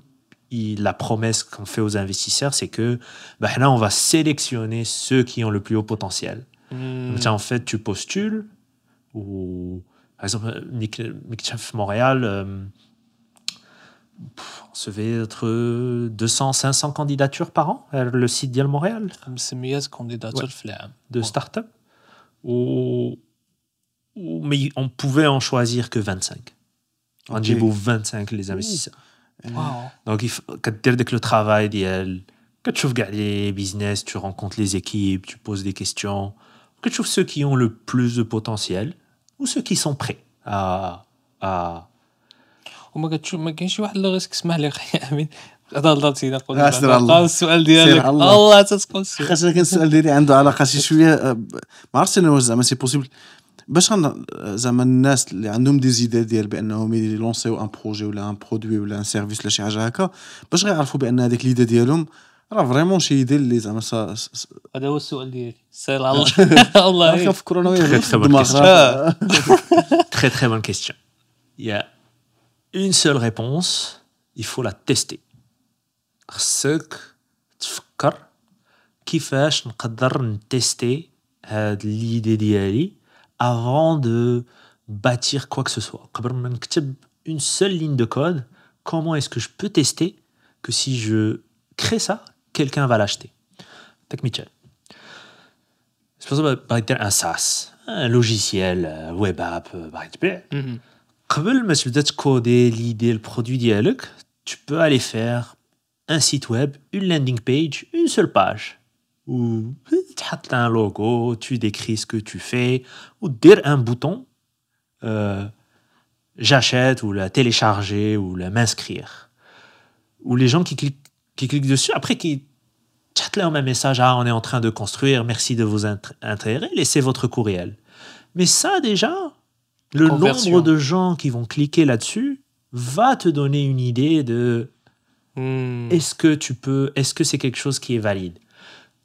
la promesse qu'on fait aux investisseurs c'est que حنا on va sélectionner ceux qui ont le plus haut potentiel. Donc en fait tu postules ou par exemple Microsoft Montréal on se fait être 200-500 candidatures par an le site ديال Montréal 500 كانديداتور في العام de start-up mais on pouvait en choisir que 25. On dit 25 les investisseurs. واو Donc il faut que tu aies le travail d'elle, que tu regardes les business, tu rencontres les équipes, tu poses des questions, que tu trouves ceux qui ont le plus de potentiel ou ceux qui sont prêts à وما كتشوف ما كاينش شي واحد اللي غيسك اسمح لي اخي امين هضرتي نقول سير الله. السؤال ديالك سير الله. الله تتقول السؤال خاصة كان السؤال ديالي عنده علاقة شي شوية ما عرفتش انا واش زعما سي بوسيبل باش زعما الناس اللي عندهم دي زيدات ديال بانهم يلونسيو ان بروجي ولا ان برودوي ولا ان سيرفيس ولا شي حاجه هكا باش غيعرفوا بان هذيك ليدا ديالهم راه فريمون شي ايدي اللي زعما هذا هو السؤال ديالي سير الله الله كنفكروا انا Très, très bonne دماغ question. راه. Très très bonne question. Il y a une seule réponse, il faut la tester. خصك تفكر كيفاش نقدر نتيستي هاد l'idée ديالي avant de bâtir quoi que ce soit. قبل ما نكتب une seule ligne de code, comment est-ce que je peux tester que si je crée ça, quelqu'un va l'acheter. Tak Mitchell. C'est pour ça que un SaaS, un logiciel web app, par exemple. قبل ما تبدا تكودي l'idée le produit ديالك tu peux aller faire un site web, une landing page, une seule page où تحط un logo, tu décris ce que tu fais ou dire un bouton j'achète ou la télécharger ou la m'inscrire. Ou les gens qui cliquent dessus après qui chat là un message on est en train de construire, merci de vos intérêts, laissez votre courriel. Mais ça déjà le Conversion. nombre de gens qui vont cliquer là-dessus va te donner une idée de est-ce que c'est quelque chose qui est valide.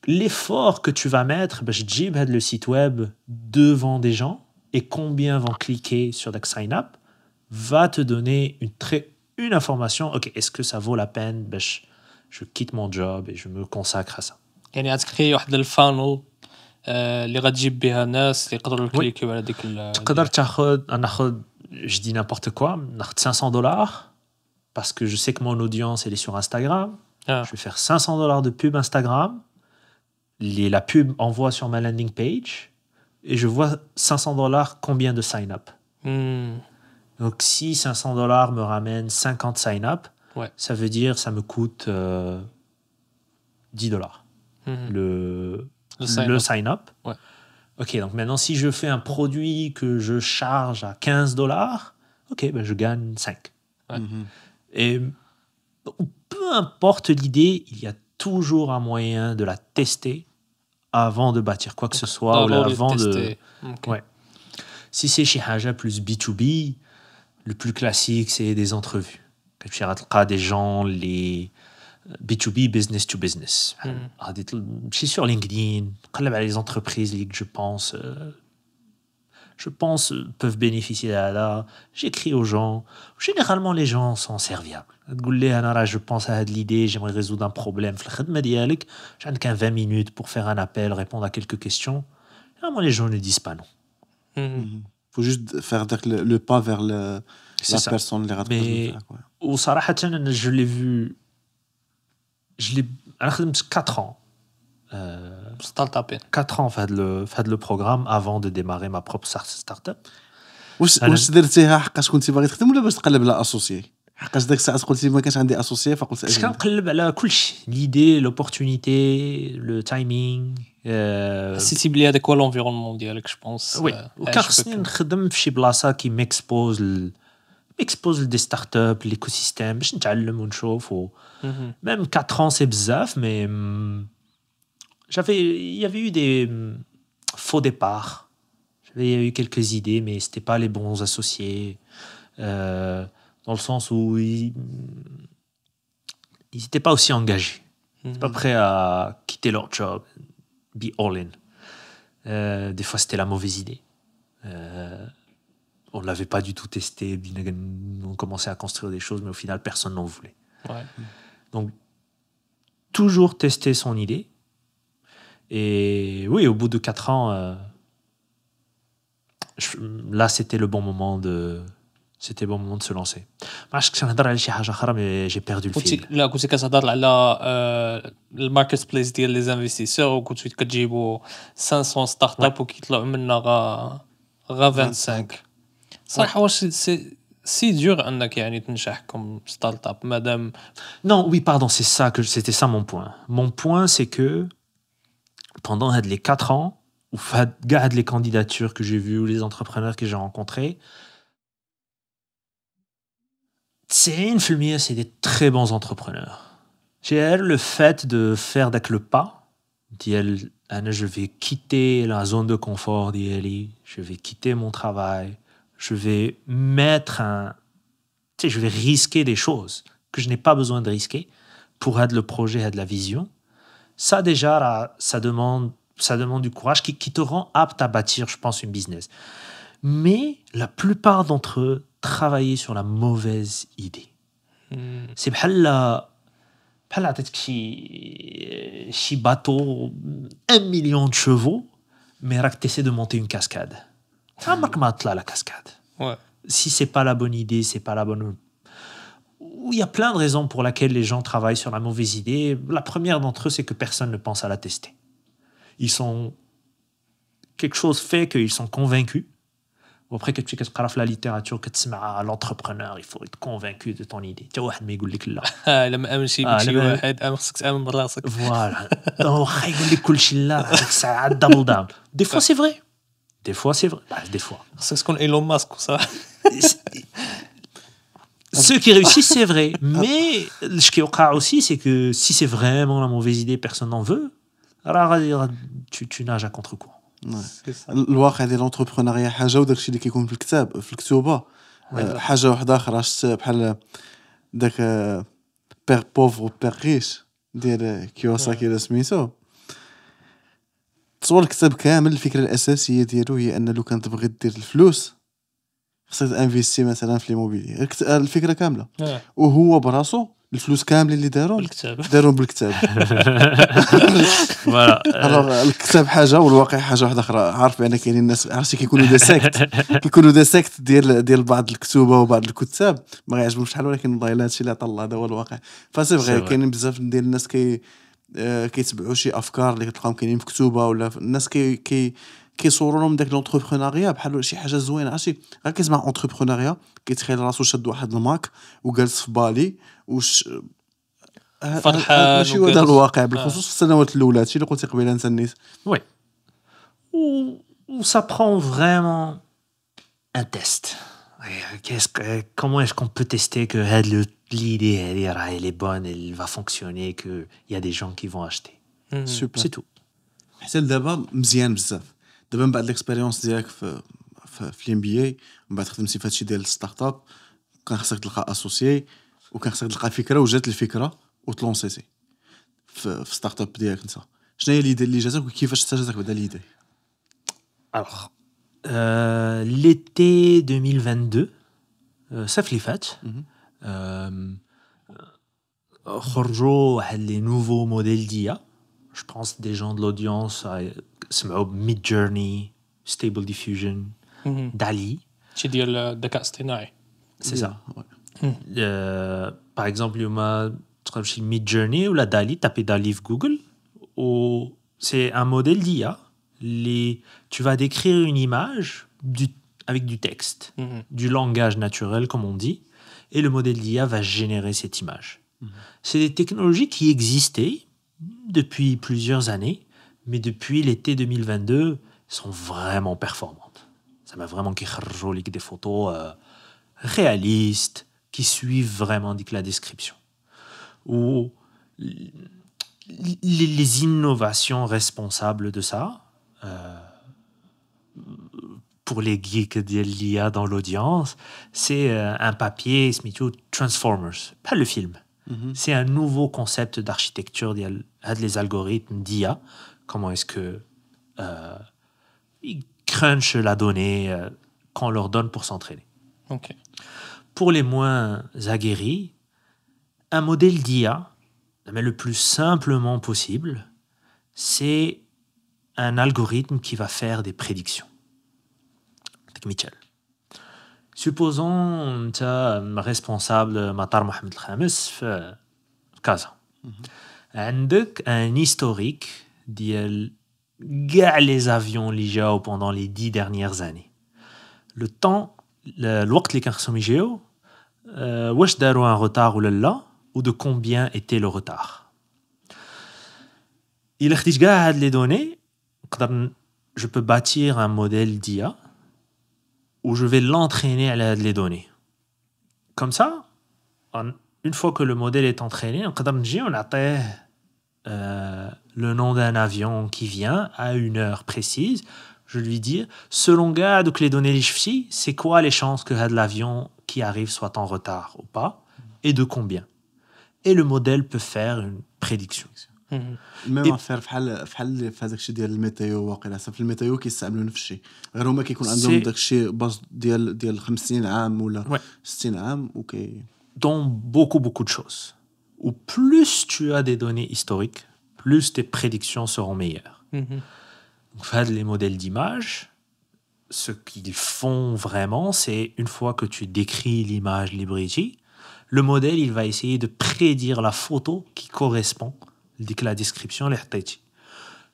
L'effort que tu vas mettre باش تجيب هذا le site web devant des gens et combien vont cliquer sur le sign up va te donner une information. OK, est-ce que ça vaut la peine باش je quitte mon job et je me consacre à ça. يعني غتكري واحد الفانل اللي غتجيب بها الناس اللي يقدروا يكليكيو على ديك تقدر ناخذ je dis n'importe quoi, ناخذ $500 parce que je sais que mon audience elle est sur Instagram. Je vais faire $500 de pub Instagram. La pub envoie sur ma landing page et je vois $500 combien de sign-up. Donc si $500 me ramène 50 sign-up, Ouais. ça veut dire ça me coûte $10. Le sign-up. Ouais. Ok, donc maintenant si je fais un produit que je charge à $15, ok, ben je gagne 5. Ouais. Et peu importe l'idée, il y a toujours un moyen de la tester avant de bâtir quoi que ce soit ou avant de... Okay. Ouais. Si c'est chez Haja plus B2B, le plus classique c'est des entrevues. Quand tu as des gens, les B2B, business to business. Je suis sur LinkedIn, les entreprises que je pense peuvent bénéficier de là. J'écris aux gens. Généralement, les gens sont serviables. Je pense à l'idée, j'aimerais résoudre un problème. J'ai 20 minutes pour faire un appel, répondre à quelques questions. Généralement, les gens ne disent pas non. Faut juste faire le pas vers la ça. personne. Mais au صراحة, je l'ai vu. أنا خدمت 4 ans. 4 ans fait le programme avant de démarrer ma propre start-up. واش درتيها حقاش كنتي باغي تخدم ولا باش تقلب على اسوسيي حقاش داك الساعه قلتي ما كانش عندي اسوسيي فقلت باش كنقلب على كل شيء l'idée l'opportunité le timing حسيتي بلي هذاك هو لونفيرونمون ديالك جو بونس وكان خصني نخدم في شي بلاصه كي ميكسبوز دي ستارت اب ليكو سيستيم باش نتعلم ونشوف même 4 ans c'est bzaf mais il y avait eu des faux départs. Il y a eu quelques idées, mais ce n'étaient pas les bons associés, dans le sens où ils n'étaient pas aussi engagés. Ils n'étaient pas prêts à quitter leur job, be all in. Des fois, c'était la mauvaise idée. On ne l'avait pas du tout testé. On commençait à construire des choses, mais au final, personne n'en voulait. Ouais. Donc, toujours tester son idée. Et oui, au bout de 4 ans... là c'était le bon moment de se lancer. ما عرفتش كنهضر على شي حاجه اخرى mais j'ai perdu le fil. لا كنتي كتهضر على الماركت بليس ديال لي انفستيسور وكنتو كتجيبوا 500 ستارت اب وكيطلعوا منا غا 25 صراحه واش سي دور انك يعني تنجح كم ستارت اب مادام Non, oui, pardon, c'était ça mon point. Mon point c'est que pendant les 4 ans ou les candidatures que j'ai vues ou les entrepreneurs que j'ai rencontrés, 90% c'est des très bons entrepreneurs. J'ai le fait de faire le pas, je vais quitter la zone de confort d'ILI, je vais quitter mon travail, je vais je vais risquer des choses que je n'ai pas besoin de risquer pour le projet, la vision. Ça déjà, ça demande du courage qui te rend apte à bâtir, je pense, une business. Mais la plupart d'entre eux travaillaient sur la mauvaise idée. C'est بحال عطيتك شي bateau 1 million de chevaux, mais راك t'essaies de monter une cascade. عمرك ما تطلع la cascade. Ouais. Si c'est pas la bonne idée, c'est pas la bonne... Il y a plein de raisons pour lesquelles les gens travaillent sur la mauvaise idée. La première d'entre eux, c'est que personne ne pense à la tester. Ils sont... Quelque chose fait qu'ils sont convaincus. وابخي كتمشي كتقرا في لا ليتيراتور كتسمع لونتربرونور il faut être convaincu de ton idée حتى واحد ما يقول لك لا الا ما امنشي بشي لما- واحد خصك تامن براسك. فوالا واخا يقول لك كلشي لا هذيك الساعه دبل داون دي فوا سي فري دي فوا سي فري دي فوا خصك تكون ايلون ماسك وصح. ceux qui réussissent c'est vrai mais ce qui وقع aussi c'est que si c'est vraiment la mauvaise idée personne n'en veut راه غادي tu nages à contre-courant الواقع ديال الانتربرونيا حاجه وداك الشيء اللي كيكون في الكتاب في الكتوبه حاجه واحده اخرى شفت بحال داك بير بوفر بير ريش ديال كيوساكي ولا سميتو. تصور الكتاب كامل الفكره الاساسيه ديالو هي ان لو كان تبغي دير الفلوس خصك انفيستي مثلا في ليموبيلي الفكره كامله وهو براسو الفلوس كاملين اللي بالكتاب. دارهم بالكتاب. فوالا الوغ الكتاب حاجه والواقع حاجه واحده اخرى. عارف بان كاينين الناس عرفتي كيكونوا دي سيكت ديال بعض الكتوبه وبعض الكتاب ما غيعجبهمش شحال ولكن والله الا هادشي اللي عطا الله هذا هو الواقع. فسي فغي كاينين بزاف ديال الناس كيتبعوا شي افكار اللي كتلقاهم كاينين في كتوبه ولا الناس كيصوروا لهم داك لونتربرونيا بحال شي حاجه زوينه. عرفتي غير كيسمع اونتربرونيا كيتخيل راسو شاد واحد الماك وجالس في بالي وش فرحان ماشي هو هذا الواقع بالخصوص في السنوات الاولى. هادشي اللي قلتي قبيله انت النيت. Oui. Où ça prend vraiment un test. Comment est-ce qu'on peut tester que l'idée elle est bonne, elle va fonctionner, qu'il y a des gens qui vont acheter. سوبر C'est tout. حتى دابا مزيان بزاف. دابا من بعد الاكسبيريونس ديالك في الام بي اي من بعد خدمتي في هادشي ديال الستارت اب كان خصك تلقى اسوسيي وكان خصك تلقى فكره وجات الفكره وتلونسيتي في ستارت اب ديالك انت. شنو هي ليدي اللي جاتك وكيفاش جاتك بعدا ليدي؟ Alors, l'été 2022, صيف اللي فات خرجوا واحد لي نوفو موديل ديا. Je pense des gens de l'audience سمعوا Mid Journey, Stable Diffusion, DALL-E. شي ديال الذكاء الاصطناعي. C'est ça. Par exemple, اليوم تقدر تمشي Mid Journey ولا DALL-E, taper DALL-E في Google ou c'est un modèle d'IA. Tu vas décrire une image avec du texte, du langage naturel comme on dit, et le modèle d'IA va générer cette image. C'est des technologies qui existaient depuis plusieurs années, mais depuis l'été 2022, sont vraiment performantes. Ça m'a vraiment créé des photos réalistes qui suivent vraiment la description. Ou les innovations responsables de ça, pour les geeks de l'IA dans l'audience, c'est un papier Transformers, pas le film. C'est un nouveau concept d'architecture des algorithmes d'IA. Comment est-ce que ils crunchent la donnée qu'on leur donne pour s'entraîner. Okay. Pour les moins aguerris, un modèle d'IA, mais le plus simplement possible, c'est un algorithme qui va faire des prédictions. Michel. Supposons tu es responsable Matar Mohamed El-Khamis في كازا. عندك un historique ديال كاع les avions اللي جاو pendant les 10 dernières années. Le temps الوقت اللي كان خصهم يجيو واش داروا un retard ولا لا ou de combien était le retard. إلا خديت كاع هاد les données je peux bâtir un modèle d'IA où je vais l'entraîner à les données. Comme ça, une fois que le modèle est entraîné, on attend le nom d'un avion qui vient à une heure précise. Je lui dis, selon donc les données c'est quoi les chances que l'avion qui arrive soit en retard ou pas, et de combien. Et le modèle peut faire une prédiction. ميم افير بحال في هذاك الشيء ديال الميتيو. واقيلا في الميتيو كيستعملوا نفس الشيء غير هما كيكون عندهم داك الشيء باز ديال 50 عام ولا 60 عام اوكي. Dans beaucoup de choses. Ou plus tu as des données historiques, plus tes prédictions seront meilleures. Donc, les modèles d'image, ce qu'ils font vraiment, c'est une fois que tu décris l'image Librity, le modèle il va essayer de prédire la photo qui correspond à la description.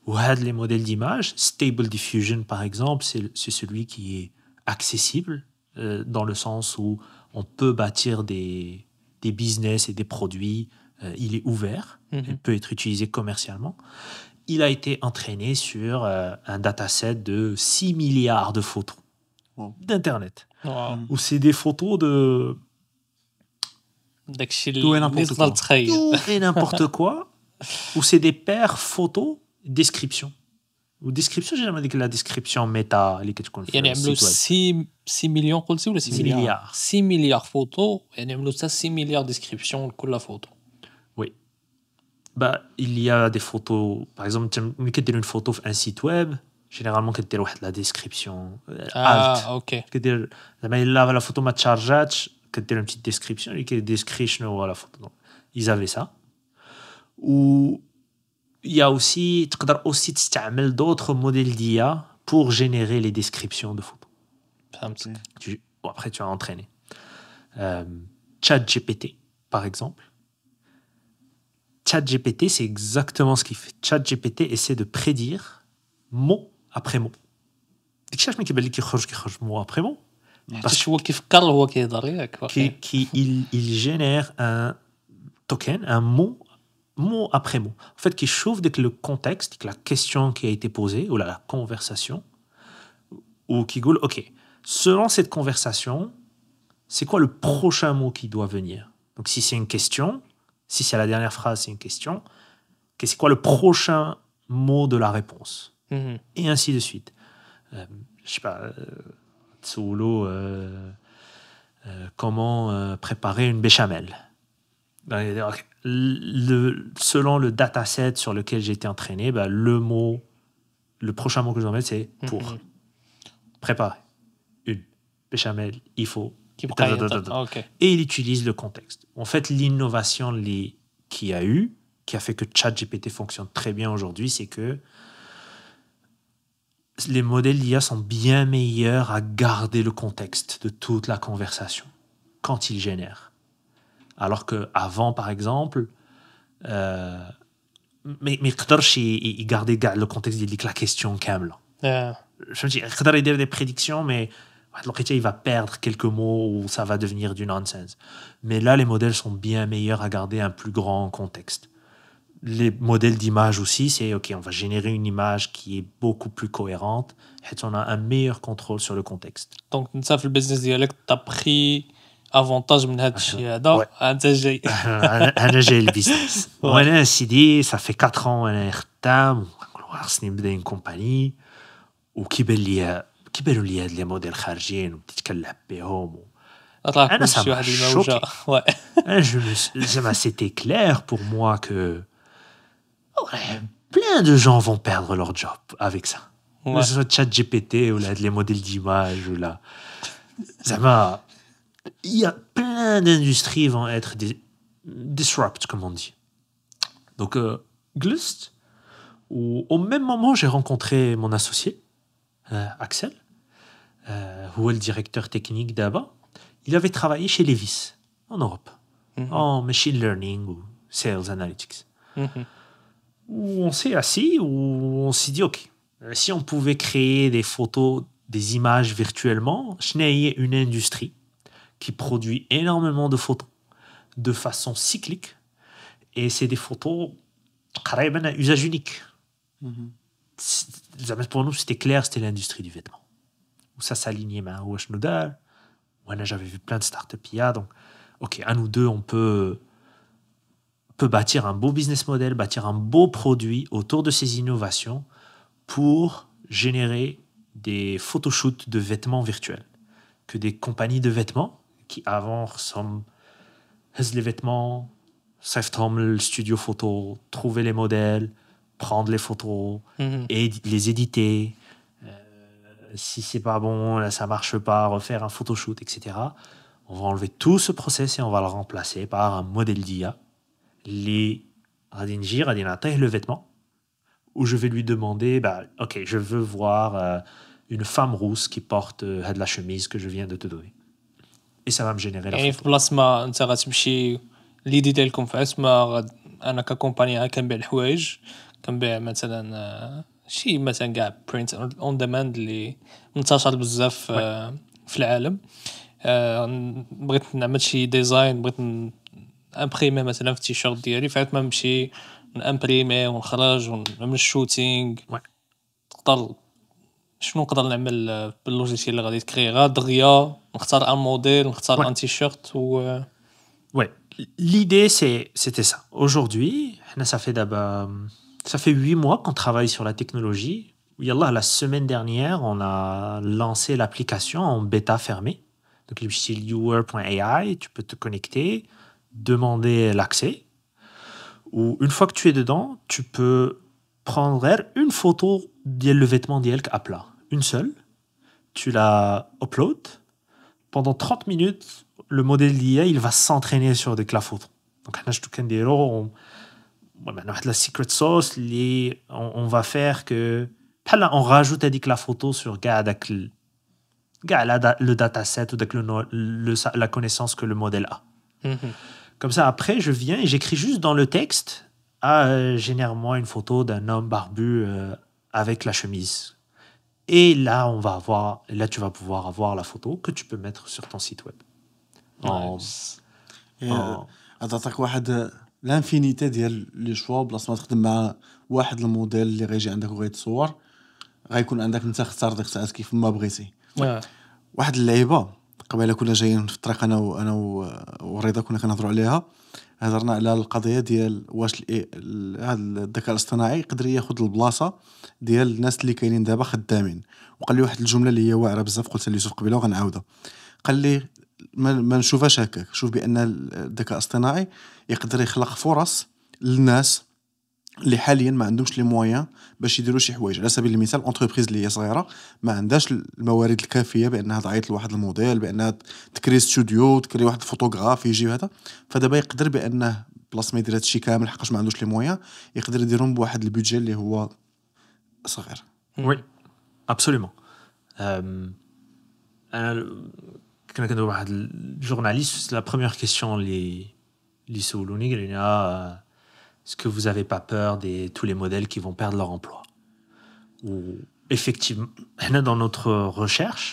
Ou les modèles d'image, Stable Diffusion par exemple, c'est celui qui est accessible, dans le sens où on peut bâtir des business et des produits. Il est ouvert, il peut être utilisé commercialement. Il a été entraîné sur un dataset de 6 milliards de photos d'Internet. واو Où c'est des photos de داكشي tout et اللي n'importe تقدر quoi. تخيل Tout et n'importe quoi. Où c'est des paires photos, description. Ou description, j'ai jamais dit que la description méta, اللي كتكون في يعني عملوا السيت ويب. 6 مليون قلتي ولا 6 6 مليار مليار. 6 مليار فوتو يعني عملوا حتى 6 مليار ديسكريبسيون لكل فوتو Oui. Bah, il y a des photos. Par exemple, ملي كدير une photo في un site web, généralement كدير واحد la description alt. اوكي كدير زعما الا لا فوتو ما تشارجاتش كدير une petite description اللي كيديسكري شنو هو لا فوتو. Donc, ils avaient ça. Ou il y a aussi تقدر aussi تستعمل d'autres modèles d'IA pour générer les descriptions de photos. فهمتك Bon, après, tu as entraîné. ChatGPT, par exemple. ChatGPT, c'est exactement ce qu'il fait. ChatGPT essaie de prédire mot après mot. ديك الشيء علاش ما كيخرج mot après mot. حيت هو كيفكر هو كيهضر ياك Il génère un token, un mot après mot. En fait, qui chauffe dès que le contexte, que la question qui a été posée, ou la conversation, ou qui goule, ok, selon cette conversation, c'est quoi le prochain mot qui doit venir? Donc, si c'est une question, si c'est la dernière phrase, c'est une question, ok, c'est quoi le prochain mot de la réponse? Et ainsi de suite. Je sais pas, solo, comment préparer une béchamel? Selon le dataset sur lequel j'ai été entraîné, bah, le prochain mot que je dois mettre, c'est pour préparer une béchamel. Il faut. كيبقى يهضر اوكي Et il utilise le contexte. En fait, l'innovation qu'il y a eu, qui a fait que ChatGPT fonctionne très bien aujourd'hui, c'est que les modèles d'IA sont bien meilleurs à garder le contexte de toute la conversation quand ils génèrent. Alors qu'avant, par exemple, mais يقدرش يgarder le contexte de la question كاملة. فهمتي يقدر يدير des prédictions, mais واحد الوقيته il va perdre quelques mots ou ça va devenir du nonsense. Mais là, les modèles sont bien meilleurs à garder un plus grand contexte. Les modèles d'image aussi, c'est ok, on va générer une image qui est beaucoup plus cohérente, et on a un meilleur contrôle sur le contexte. دونك انت في البيزنس ديالك تابخي افونتاج من هذا الشيء هذا انت جاي انا جاي البيزنس وانا سيدي ça fait 4 ans وانا خدام خصني نبدا une compagnie كيبانوا لي هاد لي موديل خارجين وبديت كنلعب بهم انا شي واحد الموجه c'était clair pour moi que plein de gens vont perdre leur job avec ça. Que ce soit ChatGPT ou les modèles d'image ou là. Il y a plein d'industries qui vont être disrupt, comme on dit. Donc, Glust, au même moment, j'ai rencontré mon associé, Axel, ou le directeur technique d'ABA. Il avait travaillé chez Levis, en Europe, en machine learning ou sales analytics. Où on s'est assis, où on s'est dit, ok, si on pouvait créer des photos, des images virtuellement, je n'ai une industrie qui produit énormément de photos de façon cyclique, et c'est des photos à usage unique. Pour nous, c'était clair, c'était l'industrie du vêtement. Où ça s'alignait avec Wash Noodle. Moi, j'avais vu plein de startups IA, donc, ok, à nous deux, on peut bâtir un beau business model, bâtir un beau produit autour de ces innovations pour générer des photoshoots de vêtements virtuels. Que des compagnies de vêtements qui avant ressemblent les vêtements, s'affrontent le studio photo, trouver les modèles, prendre les photos et les éditer. Si c'est pas bon, là ça marche pas, refaire un photoshoot, etc. On va enlever tout ce process et on va le remplacer par un modèle d'IA. غادي نعطيه le vêtement où je vais lui demander ok, je veux voir une femme rousse qui porte la chemise que je viens de te donner. Et ça va me générer la يعني photo. في بلاصه ما انت غتمشي ليدي ديالكم في اسما انا ككومباني كنبيع الحوايج كنبيع مثلا شي مثلا كاع برينت اون ديماند اللي منتشر بزاف في العالم. بغيت نعمل شي ديزاين، بغيت امبريمي مثلا في التيشيرت ديالي، فعاد ما نمشي نامبريمي ونخرج ونعمل الشوتينغ. نقدر شنو نقدر نعمل باللوجيسيال اللي غادي تكري غا دغيا، نختار ان موديل، نختار ان تيشيرت و Ouais, l'idée c'était ça. Aujourd'hui, ça fait 8 mois qu'on travaille sur la technologie. Yallah, la semaine dernière, on a lancé l'application en bêta fermée. Donc, le style your.ai, tu peux te connecter, demander l'accès. Ou une fois que tu es dedans, tu peux prendre une photo le vêtement d'Yelk à plat. Une seule. Tu la upload. Pendant 30 minutes, le modèle d'IA, il va s'entraîner sur des la photo. Donc, on a la secret sauce, on va faire que on rajoute la photo sur le dataset ou la connaissance que le modèle a. Comme ça, après, je viens et j'écris juste dans le texte génère-moi une photo d'un homme barbu avec la chemise. Et là, tu vas pouvoir avoir la photo que tu peux mettre sur ton site web. عطاتك واحد لانفينيتي ديال لي شوا، بلاصه ما تخدم مع واحد الموديل اللي غيجي عندك وغيتصور، غيكون عندك انت اختار ديك الساعات كيف ما بغيتي. واحد اللعيبه قبيله كنا جايين في الطريق انا ورضا كنا كنهضروا عليها، هضرنا على القضيه ديال واش هذا الذكاء الاصطناعي يقدر ياخذ البلاصه ديال الناس اللي كاينين دابا خدامين. وقال لي واحد الجمله اللي هي واعره بزاف، قلت ليوسف قبيله وغنعاودها. قال لي ما نشوفهاش هكاك، شوف بان الذكاء الاصطناعي يقدر يخلق فرص للناس اللي حاليا ما عندهمش لي مويان باش يديروا شي حوايج. على سبيل المثال اونتربريز اللي هي صغيره ما عندهاش الموارد الكافيه بانها تعيط لواحد الموديل، بانها تكري ستوديو، تكري واحد الفوتوغراف يجي هذا. فدابا يقدر بانه بلاص ما يدير هادشي كامل حقاش ما عندوش لي مويان، يقدر يديرهم بواحد البودجي اللي هو صغير. Oui, absolument. كنا كندوي واحد الجورناليست، la première question اللي سولوني قال لنا est-ce que vous avez pas peur de tous les modèles qui vont perdre leur emploi? Ou effectivement, dans notre recherche,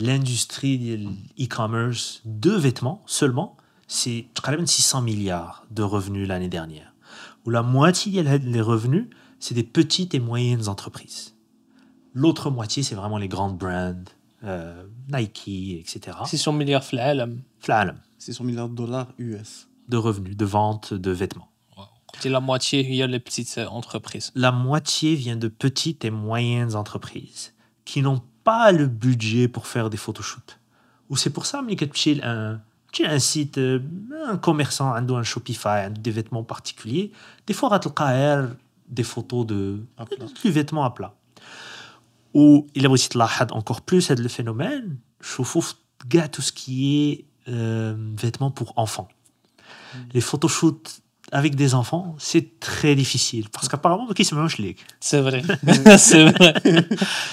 l'industrie de l'e-commerce de vêtements seulement, c'est près de 600 milliards de revenus l'année dernière. Où la moitié des revenus, c'est des petites et moyennes entreprises. L'autre moitié, c'est vraiment les grandes brands, Nike, etc. 600 milliards في العالم. في العالم. 600 milliards de dollars US de revenus, de vente de vêtements. Et la moitié, il y a les petites entreprises. La moitié vient de petites et moyennes entreprises qui n'ont pas le budget pour faire des photoshoots. Ou c'est pour ça que tu as un site, un commerçant, un Shopify, des vêtements particuliers. Des fois, tu as des photos de vêtements à plat. Ou il a aussi encore plus le phénomène, je trouve tout ce qui est vêtements pour enfants. Les photoshoots avec des enfants, c'est très difficile. Parce qu'apparemment, qui se moche les. C'est vrai. C'est vrai.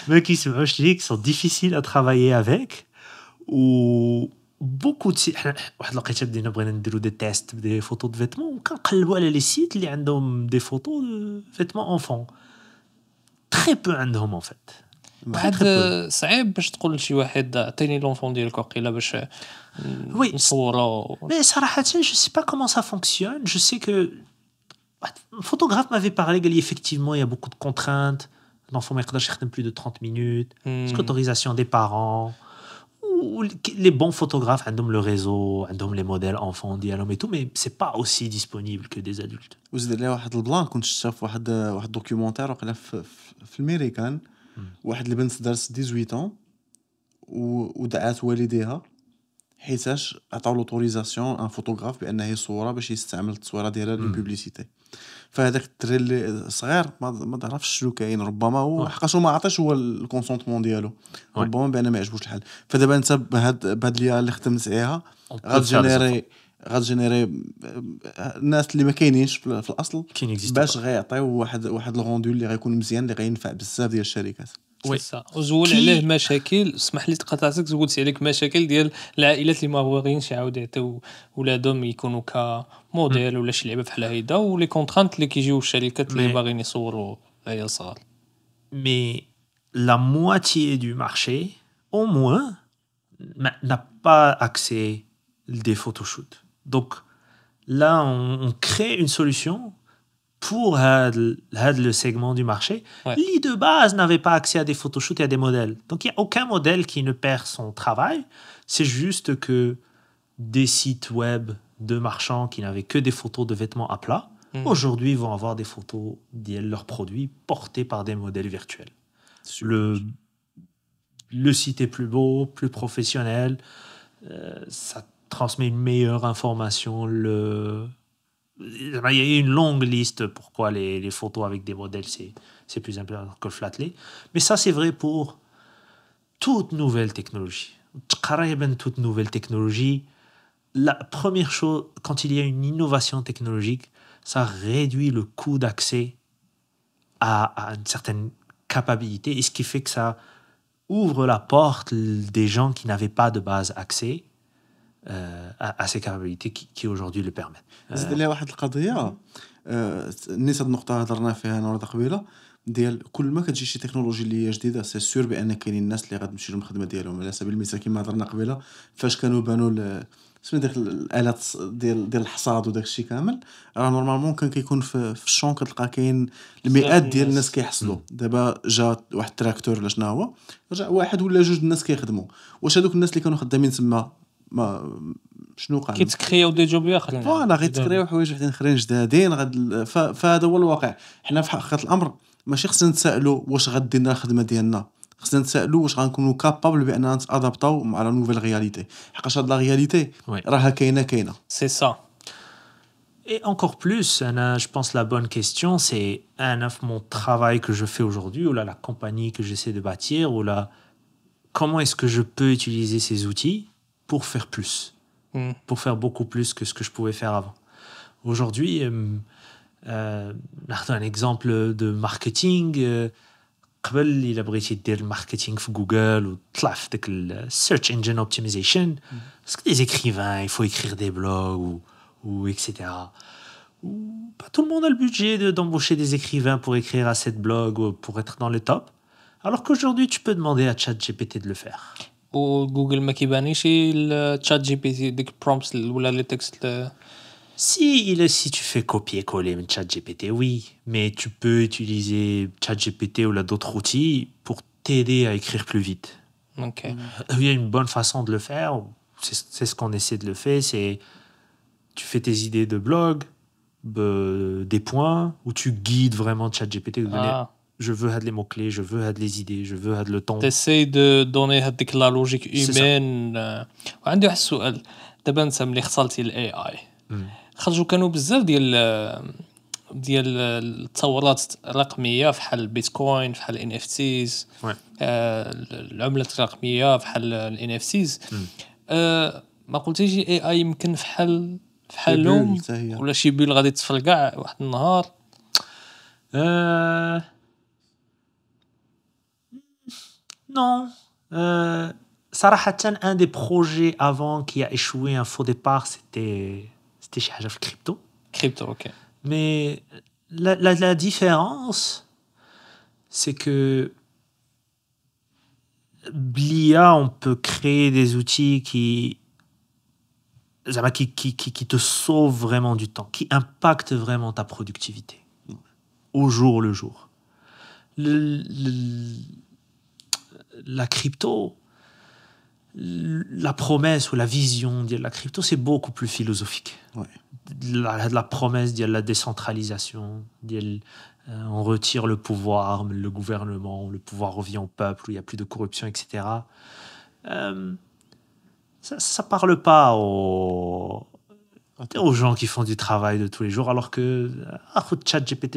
Mais qui se moche les sont difficiles à travailler avec. Ou beaucoup de sites. واحد لقيت بدينا بغينا نديرو des tests des photos de vêtements وكنقلبوا على les sites اللي عندهم des photos de vêtements enfants. Très peu عندهم en fait. واحد صعيب باش تقول لشي واحد عطيني لونفون ديالك وقيله باش نصورو. Mais صراحة je sais pas comment ça fonctionne. Je sais que un photographe m'avait parlé qu'effectivement il y a beaucoup de contraintes. L'enfant ما يقدرش يخدم plus de 30 minutes. L'autorisation des parents. Ou les bons photographes عندهم le réseau, عندهم les modèles enfants ديالهم et tout, mais c'est pas aussi disponible que des adultes. وزيد عليه واحد البلان كنت شفت واحد دوكيومونتير وقيلا في الميريكان. واحد البنت دارت 18 ودعات والديها حيتاش عطاو لوتوريزاسيون ان فوتوغراف بانه يصورها باش يستعمل التصويره ديالها للبوبليسيتي. فهذاك الدري اللي صغير ما تعرفش شنو كاين، ربما هو حقاش ما عطاش هو الكونسونطمون ديالو، ربما بان ما يعجبوش الحال. فدابا انت بهاد ليا اللي خدمت عليها غتجينيري الناس اللي ما كاينينش في الاصل باش غيعطيو واحد الغوندو اللي غيكون مزيان اللي غينفع بزاف ديال الشركات. وي وزول عليه مشاكل. اسمح لي تقاطعتك، زولتي عليك مشاكل ديال العائلات اللي ما باغيينش يعاودوا يعطيو ولادهم يكونوا كموديل ولا شي لعبه بحال هيدا، ولي كونترانت اللي كيجيو الشركات اللي باغيين يصوروا عيال صغار. mais la moitié du marché, au moins, n'a pas accès des photoshoots. Donc là, on crée une solution pour le segment du marché. Ouais. Qui de base n'avait pas accès à des photoshoots et à des modèles. Donc il n'y a aucun modèle qui ne perd son travail. C'est juste que des sites web de marchands qui n'avaient que des photos de vêtements à plat, aujourd'hui vont avoir des photos de leurs produits portés par des modèles virtuels. Le site est plus beau, plus professionnel, ça transmet une meilleure information. Il y a une longue liste pourquoi les photos avec des modèles c'est plus important que le flat-lay. Mais ça c'est vrai pour toute nouvelle technologie. Toute nouvelle technologie. La première chose, quand il y a une innovation technologique, ça réduit le coût d'accès à une certaine capacité, et ce qui fait que ça ouvre la porte des gens qui n'avaient pas de base accès à ces capacités qui aujourd'hui le permettent. زيد لي واحد القضيه نيت هاد النقطه هضرنا فيها انا ورا قبيله ديال كل ما كتجي شي تكنولوجي اللي هي جديده سي سور بان كاينين الناس اللي غتمشي لهم الخدمه ديالهم على سبيل المثال كما هضرنا قبيله فاش كانوا بانوا سمي داك الالات ديال الحصاد وداك الشيء كامل راه نورمالمون كان كيكون في الشون كتلقى كاين المئات ديال الناس كيحصلوا دابا جا واحد التراكتور ولا شنو هو رجع واحد ولا جوج الناس كيخدموا واش هذوك الناس اللي كانوا خدامين تما ما شنو قال كيتكرياو دي جوب اخرين فوالا غيتكريو حوايج وحدين اخرين جدادين فهذا هو الواقع حنا في حقيقه الامر ماشي خصنا نتسائلوا واش غدير لنا الخدمه ديالنا خصنا نتسائلوا واش غنكونوا كابابل باننا نتادابطاو على نوفيل رياليتي حقاش هاد لا رياليتي راها كاينه سي سا. Et encore plus, je pense la bonne question, c'est mon travail que je fais aujourd'hui, ou là, la compagnie que j'essaie de bâtir, ou là, comment est-ce que je peux utiliser ces outils pour faire plus, pour faire beaucoup plus que ce que je pouvais faire avant. Aujourd'hui, un exemple de marketing, قبل إلا بغيتي دير الماركتينغ في جوجل وتطلع في داك السيرش انجن اوبتيمايزيشن parce que les écrivains il faut écrire des blogs ou etc. Pas tout le monde a le budget d'embaucher des écrivains pour écrire assez de blogs ou pour être dans le top, alors qu'aujourd'hui tu peux demander à ChatGPT de le faire. وجوجل ما كيبانيش الشات جي بي تي ديك prompts ولا لي تكست. Si tu fais copier-coller une ChatGPT, oui, mais tu peux utiliser ChatGPT ou là, d'autres outils pour t'aider à écrire plus vite. Okay. Il y a une bonne façon de le faire, c'est ce qu'on essaie de le faire, c'est tu fais tes idées de blog, des points, où tu guides vraiment ChatGPT. Je veux les mots-clés, je veux les idées, je veux le ton. T'essayes de donner la logique humaine. وعندي واحد السؤال دابا انت ملي اختلتي الاي اي خرجوا كانوا بزاف ديال التطورات الرقميه بحال البيتكوين بحال الان اف تيز العملات الرقميه بحال الان اف تيز ما قلتيش اي اي يمكن بحالهم ولا شي بيل غادي تفرقع واحد النهار non صراحه un des projets avant qui a échoué un faux départ c'était chez حاجه في crypto. OK. Mais la différence, c'est que l'IA, on peut créer des outils qui te sauvent vraiment du temps, qui impactent vraiment ta productivité au jour le jour. La crypto, la promesse ou la vision de la crypto, c'est beaucoup plus philosophique. Ouais. La promesse de la décentralisation, on retire le pouvoir, le gouvernement, le pouvoir revient au peuple, où il n'y a plus de corruption, etc. Ça ne parle pas aux gens qui font du travail de tous les jours, alors que ChatGPT,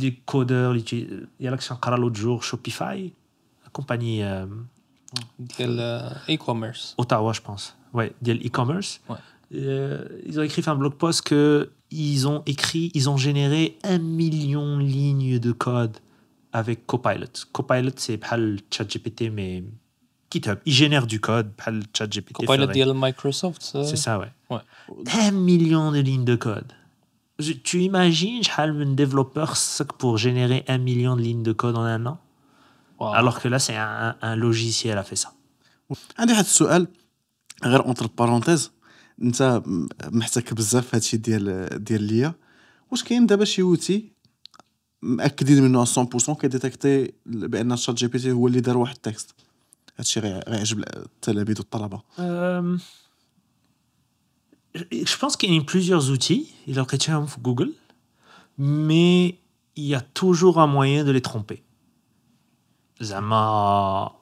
les codeurs, il y a là que je suis l'autre jour, Shopify, la compagnie e-commerce. Ottawa, je pense. Ouais, de l'e-commerce. Ouais. Ils ont écrit un blog post que ils ont généré 1 million de lignes de code avec Copilot. Copilot, c'est pas le ChatGPT, mais GitHub. Ils génèrent du code, pas le ChatGPT. Copilot de Microsoft. C'est ça, ouais. 1 million de lignes de code. Tu imagines شحال من développeurs pour générer 1 million de lignes de code en un an, واو. alors que là c'est un logiciel a fait ça. عندي واحد السؤال غير اونتر بارونتيز. انت محتك بزاف في هادشي ديال ليا. واش كاين دابا شي اوتي مأكدين منه 100% كيديتيكتي بان شات جي بي تي هو اللي دار واحد التكست؟ هادشي غيعجب التلاميذ والطلبه. Je pense qu'il y a plusieurs outils, il a créé un Google, mais il y a toujours un moyen de les tromper. Zama,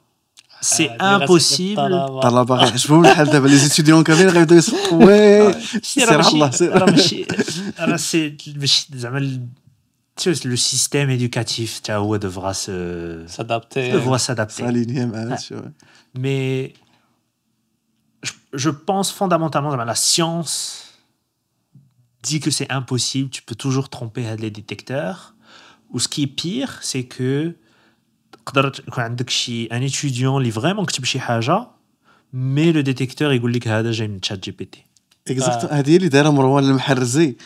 c'est impossible. الطلبه غيعجبهم الحال دابا لي ستوديون كاملين غيبداو يصفقوا وي سير الله سير. Le système éducatif, devra s'adapter. ساليني مع هادشي. Mais je pense fondamentalement que la science dit que c'est impossible, tu peux toujours tromper les détecteurs. Ou ce qui est pire, c'est que un étudiant lit vraiment que tu peux faire mais le détecteur il dit que c'est un chat GPT. اكزاكت هذه اللي دارها مروان المحرزي.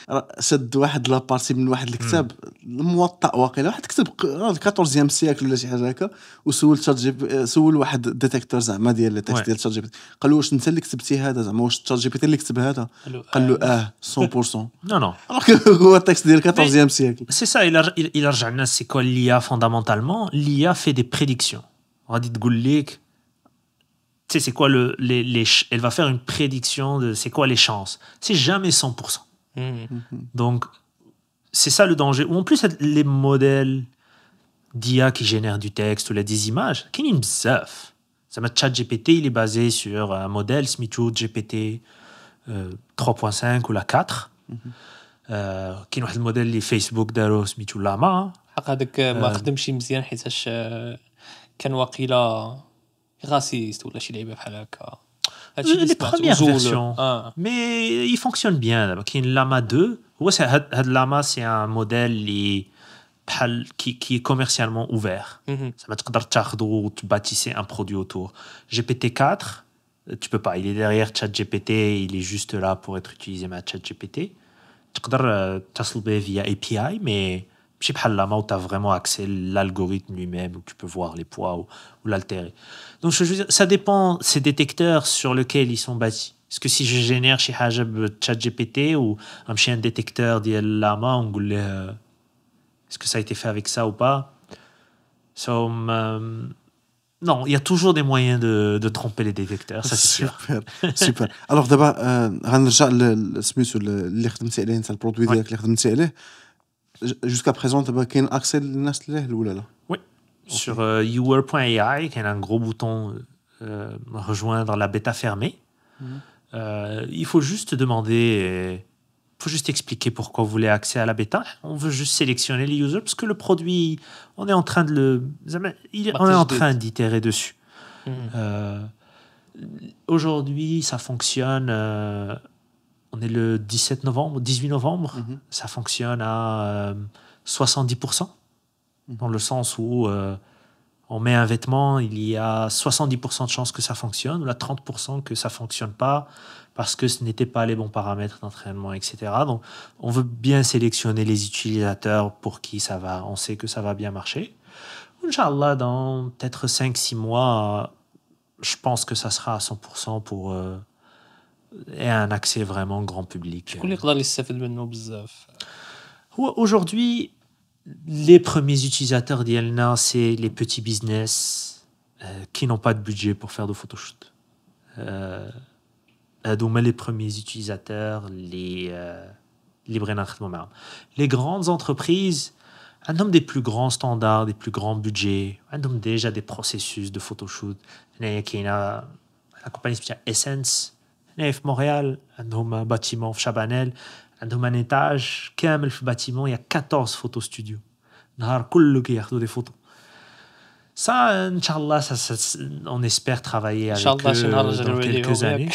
شد واحد لابارتي من واحد الكتاب الموطأ واقيلا واحد كتاب 14 سيكل ولا شي حاجه هكا وسول شات جي بي سول واحد ديتيكتور زعما ديال التكست ديال شات جي بي قال له واش انت اللي كتبتي هذا زعما واش شات جي بي اللي كتب هذا قال له 100%. Non. هو التكست ديال 14 سيكل. C'est ça, il a rejoint c'est quoi l'IA fondamentalement? L'IA fait des prédictions. On va dire que tu sais, c'est quoi elle va faire une prédiction de c'est quoi les chances. C'est jamais 100%. Donc, c'est ça le danger. Ou en plus, les modèles d'IA qui génèrent du texte ou des images, qui n'est bzaf. Ça m'a ChatGPT, il est basé sur un modèle Smithu GPT 3.5 ou la 4. Qui est le modèle de Facebook d'Aro Smithu Lama. حق هذاك ما خدمش مزيان حيتاش كان واقيلا raciste ولا شي لعيبه بحال هكا. Les premières versions. Mais il fonctionne bien. Il y a une Lama 2. Cette Lama, c'est un modèle qui est commercialement ouvert. Ça va te bâtisser un produit autour. GPT-4, tu peux pas. Il est derrière ChatGPT. Il est juste là pour être utilisé par ChatGPT. Tu peux t'associer via API, mais je sais pas Lama où tu as vraiment accès à l'algorithme lui-même, où tu peux voir les poids ou l'altérer. Donc, je veux dire, ça dépend ces détecteurs sur lesquels ils sont bâtis. Est-ce que si je génère chez Hajab ChatGPT ou un détecteur de Lama, est-ce que ça a été fait avec ça ou pas? Non, il y a toujours des moyens de tromper les détecteurs, ça c'est sûr. Super. Alors d'abord, غنرجع لسميتو اللي خدمتي عليه انت البرودوي ديالك اللي خدمتي عليه. Jusqu'à présent, دابا كاين accès للناس ليه ولا لا؟ Oui. Sur your.ai, il y a un gros bouton rejoindre la bêta fermée. Il faut juste demander, il faut juste expliquer pourquoi vous voulez accès à la bêta. On veut juste sélectionner les users parce que le produit, on est en train d'itérer dessus. Aujourd'hui, ça fonctionne. On est le 18 novembre. Ça fonctionne à 70%. Dans le sens où on met un vêtement, il y a 70% de chances que ça fonctionne, ou là 30% que ça ne fonctionne pas parce que ce n'étaient pas les bons paramètres d'entraînement, etc. Donc, on veut bien sélectionner les utilisateurs pour qui ça va, on sait que ça va bien marcher. Inch'Allah, dans peut-être 5-6 mois, je pense que ça sera à 100% pour et un accès vraiment grand public. شكون اللي يقدر يستافد منه بزاف؟ Aujourd'hui, les premiers utilisateurs d'Yelna, c'est les petits business qui n'ont pas de budget pour faire de photoshoot. Donc, les premiers utilisateurs, les grandes entreprises, ont des plus grands standards, des plus grands budgets, ont déjà des processus de photoshoot. La compagnie spéciale Essence, في Montréal, عندهم bâtiment في Chabanel, عندهم un étage كامل في bâtiment, il y a 14 photos studios. نهار كله كياخذوا des photos. Ça, Inch'Allah, on espère travailler avec eux dans quelques années.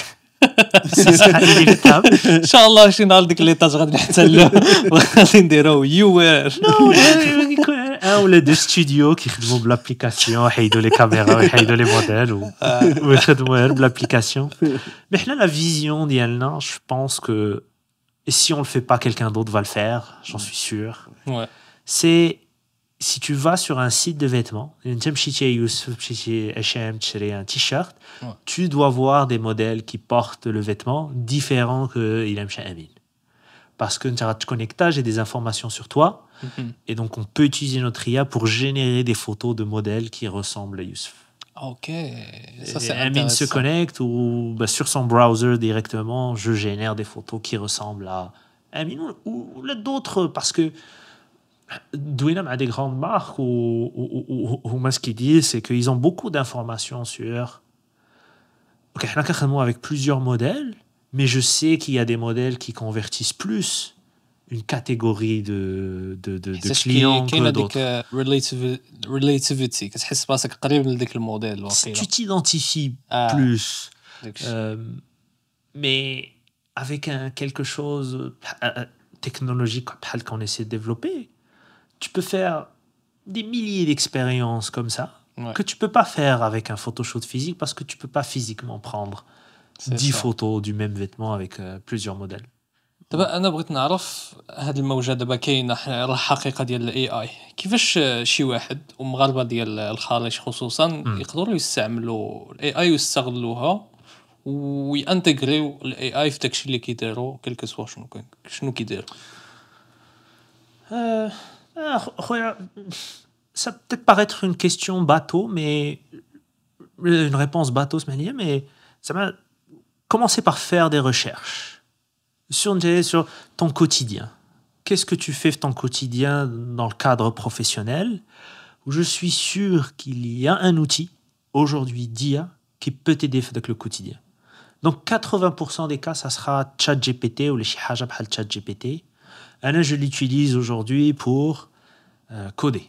Ce sera inévitable. Inch'Allah, شي نهار ديك ليطاج غادي نحتلو وغادي نديرو يوير. Un ou les deux studios qui font de l'application, حيدوا les caméras, حيدوا les modèles ويخدموا l'application. Mais là, la vision d'Yelna, je pense que Et si on le fait pas, quelqu'un d'autre va le faire, j'en suis sûr. Ouais. C'est si tu vas sur un site de vêtements, un t-shirt, Ouais. tu dois voir des modèles qui portent le vêtement différent que Ilham Amin. Parce que tu as te connecté, j'ai des informations sur toi, Mhm. et donc on peut utiliser notre IA pour générer des photos de modèles qui ressemblent à Youssef. Ok, ça c'est Et Amin se intéressant. connecte ou sur son browser directement, je génère des photos qui ressemblent à Amin ou d'autres, parce que Douinam a des grandes marques ou moi ce qu'ils disent, c'est qu'ils ont beaucoup d'informations sur. Ok, on a carrément avec plusieurs modèles, mais je sais qu'il y a des modèles qui convertissent plus une catégorie de حيتاش clients كاين que هذيك d'autres. relativity كتحس براسك قريب لذاك الموديل Si واقيلا tu t'identifies Ah. plus, داك الشيء. mais avec quelque chose technologique qu'on essaie de développer, tu peux faire des milliers d'expériences comme ça Ouais, que tu peux pas faire avec un photoshoot physique parce que tu peux pas physiquement prendre c'est 10 ça. photos du même vêtement avec plusieurs modèles. دابا انا بغيت نعرف هاد الموجه دابا كاينه راه حقيقه ديال الاي اي كيفاش شي واحد ومغاربه ديال الخارج خصوصا يقدروا يستعملوا الاي اي ويستغلوها ويانتغريو الاي اي في داكشي اللي كيديروا كلكو سوا شنو كيديروا. Khoya, ça peut peut-être paraître une question bateau, mais une réponse bateau, mais ça m'a commencé par faire des recherches sur ton quotidien. Qu'est-ce que tu fais de ton quotidien dans le cadre professionnel où je suis sûr qu'il y a un outil aujourd'hui d'IA qui peut t'aider avec le quotidien. Donc 80% des cas, ça sera ChatGPT ou les chihaja bhal ChatGPT. Je l'utilise aujourd'hui pour coder.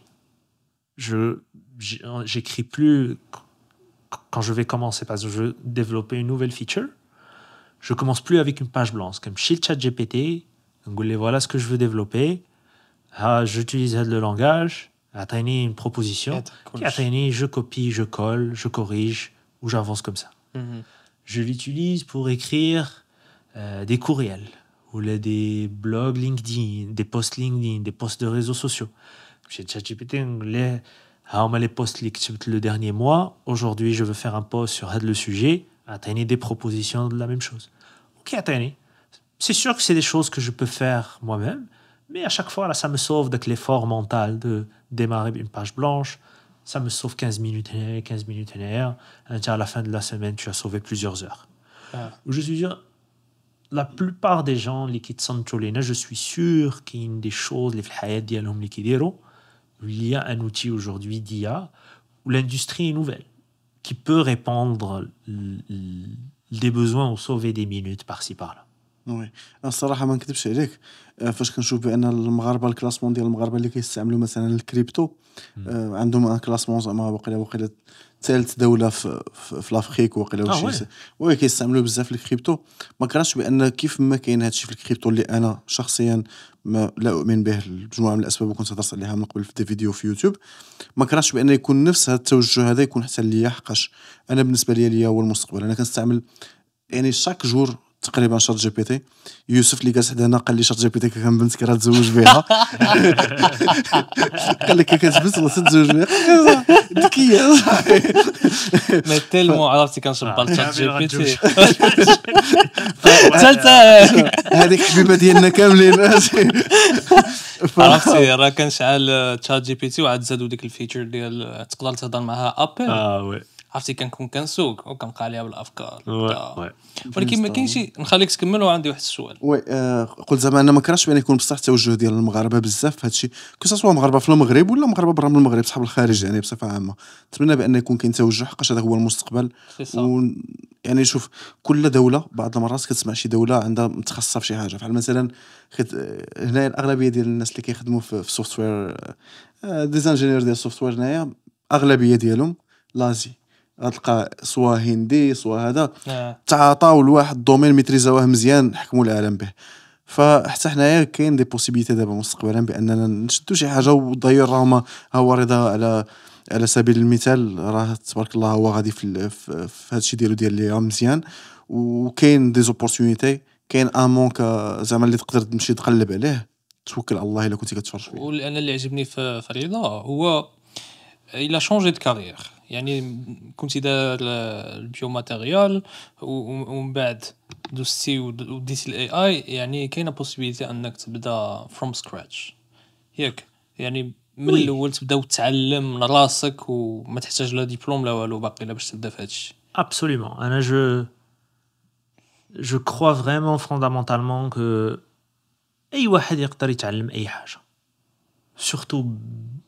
J'écris plus quand je vais commencer parce que je veux développer une nouvelle feature. Je commence plus avec une page blanche. Comme chez ChatGPT, voilà ce que je veux développer. J'utilise le langage. Atteindre une proposition. Je copie, je colle, je corrige ou j'avance comme ça. Mhm. Je l'utilise pour écrire des courriels ou des blogs LinkedIn, des posts LinkedIn, des posts de réseaux sociaux. Chez ChatGPT, les posts le dernier mois. Aujourd'hui, je veux faire un post sur le sujet. Atteindre des propositions de la même chose. Ok, atteindre. C'est sûr que c'est des choses que je peux faire moi-même, mais à chaque fois, là, ça me sauve de l'effort mental de démarrer une page blanche. Ça me sauve 15 minutes en 15 minutes en à la fin de la semaine, tu as sauvé plusieurs heures. Ah. Je suis sûr, la plupart des gens qui sont je suis sûr qu'il y a des choses il y a un outil aujourd'hui d'IA où l'industrie est nouvelle qui peut répondre des besoins ou sauver des minutes par-ci par-là. وي الصراحه ما نكذبش عليك فاش كنشوف بان المغاربه الكلاسمون ديال المغاربه اللي كيستعملوا مثلا الكريبتو عندهم ان كلاسمون زعما واقيلا ثالث دوله في لافريك واقيلا وشي وي كيستعملوا بزاف الكريبتو ما كرهتش بان كيف ما كاين هادشي في الكريبتو اللي انا شخصيا ما لا اؤمن به لمجموعه من الاسباب وكنت هضرت عليها من قبل في دي فيديو في يوتيوب ما كرهتش بان يكون نفس هذا التوجه هذا يكون حتى ليا حقاش انا بالنسبه ليا هو المستقبل انا كنستعمل يعني شاك جور تقريبا شات جي بي تي يوسف اللي جالس حدانا قال لي شات جي بي تي كان بنتك راه تزوج بها قال لك كتبس ولا تتزوج بها ذكيه مي تيلمون عرفتي كنشبر شات جي بي تي هذيك حبيبه ديالنا كاملين عرفتي راه كنشعل شات جي بي تي وعاد زادوا ديك الفيتشر ديال تقدر تهضر معها ابل وي عرفتي كنكون كنسوق وكنبقى عليها بالافكار وي ولكن ما كاينش نخليك تكمل وعندي واحد السؤال وي قلت زعما انا ما كرهتش بان يكون بصح التوجه ديال المغاربه بزاف في هادشي كسوا مغاربه في المغرب ولا مغاربه برا من المغرب صحاب الخارج يعني بصفه عامه نتمنى بان يكون كاين توجه حقاش هذا هو المستقبل يعني شوف كل دوله بعض المرات كتسمع شي دوله عندها متخصصه في شي حاجه بحال مثلا هنا الاغلبيه ديال الناس اللي كيخدموا في سوفتوير ديزاينر ديال السوفتوير هنايا اغلبيه ديالهم لازي غتلقى سوا هندي سوا هذا تعاطاو لواحد الدومين ميتريزاوه مزيان حكموا العالم به فحتى حنايا كاين دي بوسيبيليتي دابا مستقبلا باننا نشدوا شي حاجه وداير راه هو رضا على سبيل المثال راه تبارك الله هو غادي في هذا الشيء ديالو ديال اللي مزيان وكاين دي زوبورتونيتي كاين ان مونك زعما اللي تقدر تمشي تقلب عليه توكل على الله الا كنتي كتفرج فيه. وانا اللي عجبني في رضا هو il a changé de carrière يعني كنت دار البيو ماتيريال ومن بعد دوزتي وديتي الاي اي يعني كاينه بوسيبيليتي انك تبدا فروم سكراتش ياك يعني من وي. الاول تبدا تتعلم من راسك وما تحتاج لا ديبلوم لا والو باقي لا باش تبدا في هادشي. Absolument. أنا je crois vraiment fondamentalement que أي واحد يقدر يتعلم أي حاجة. Surtout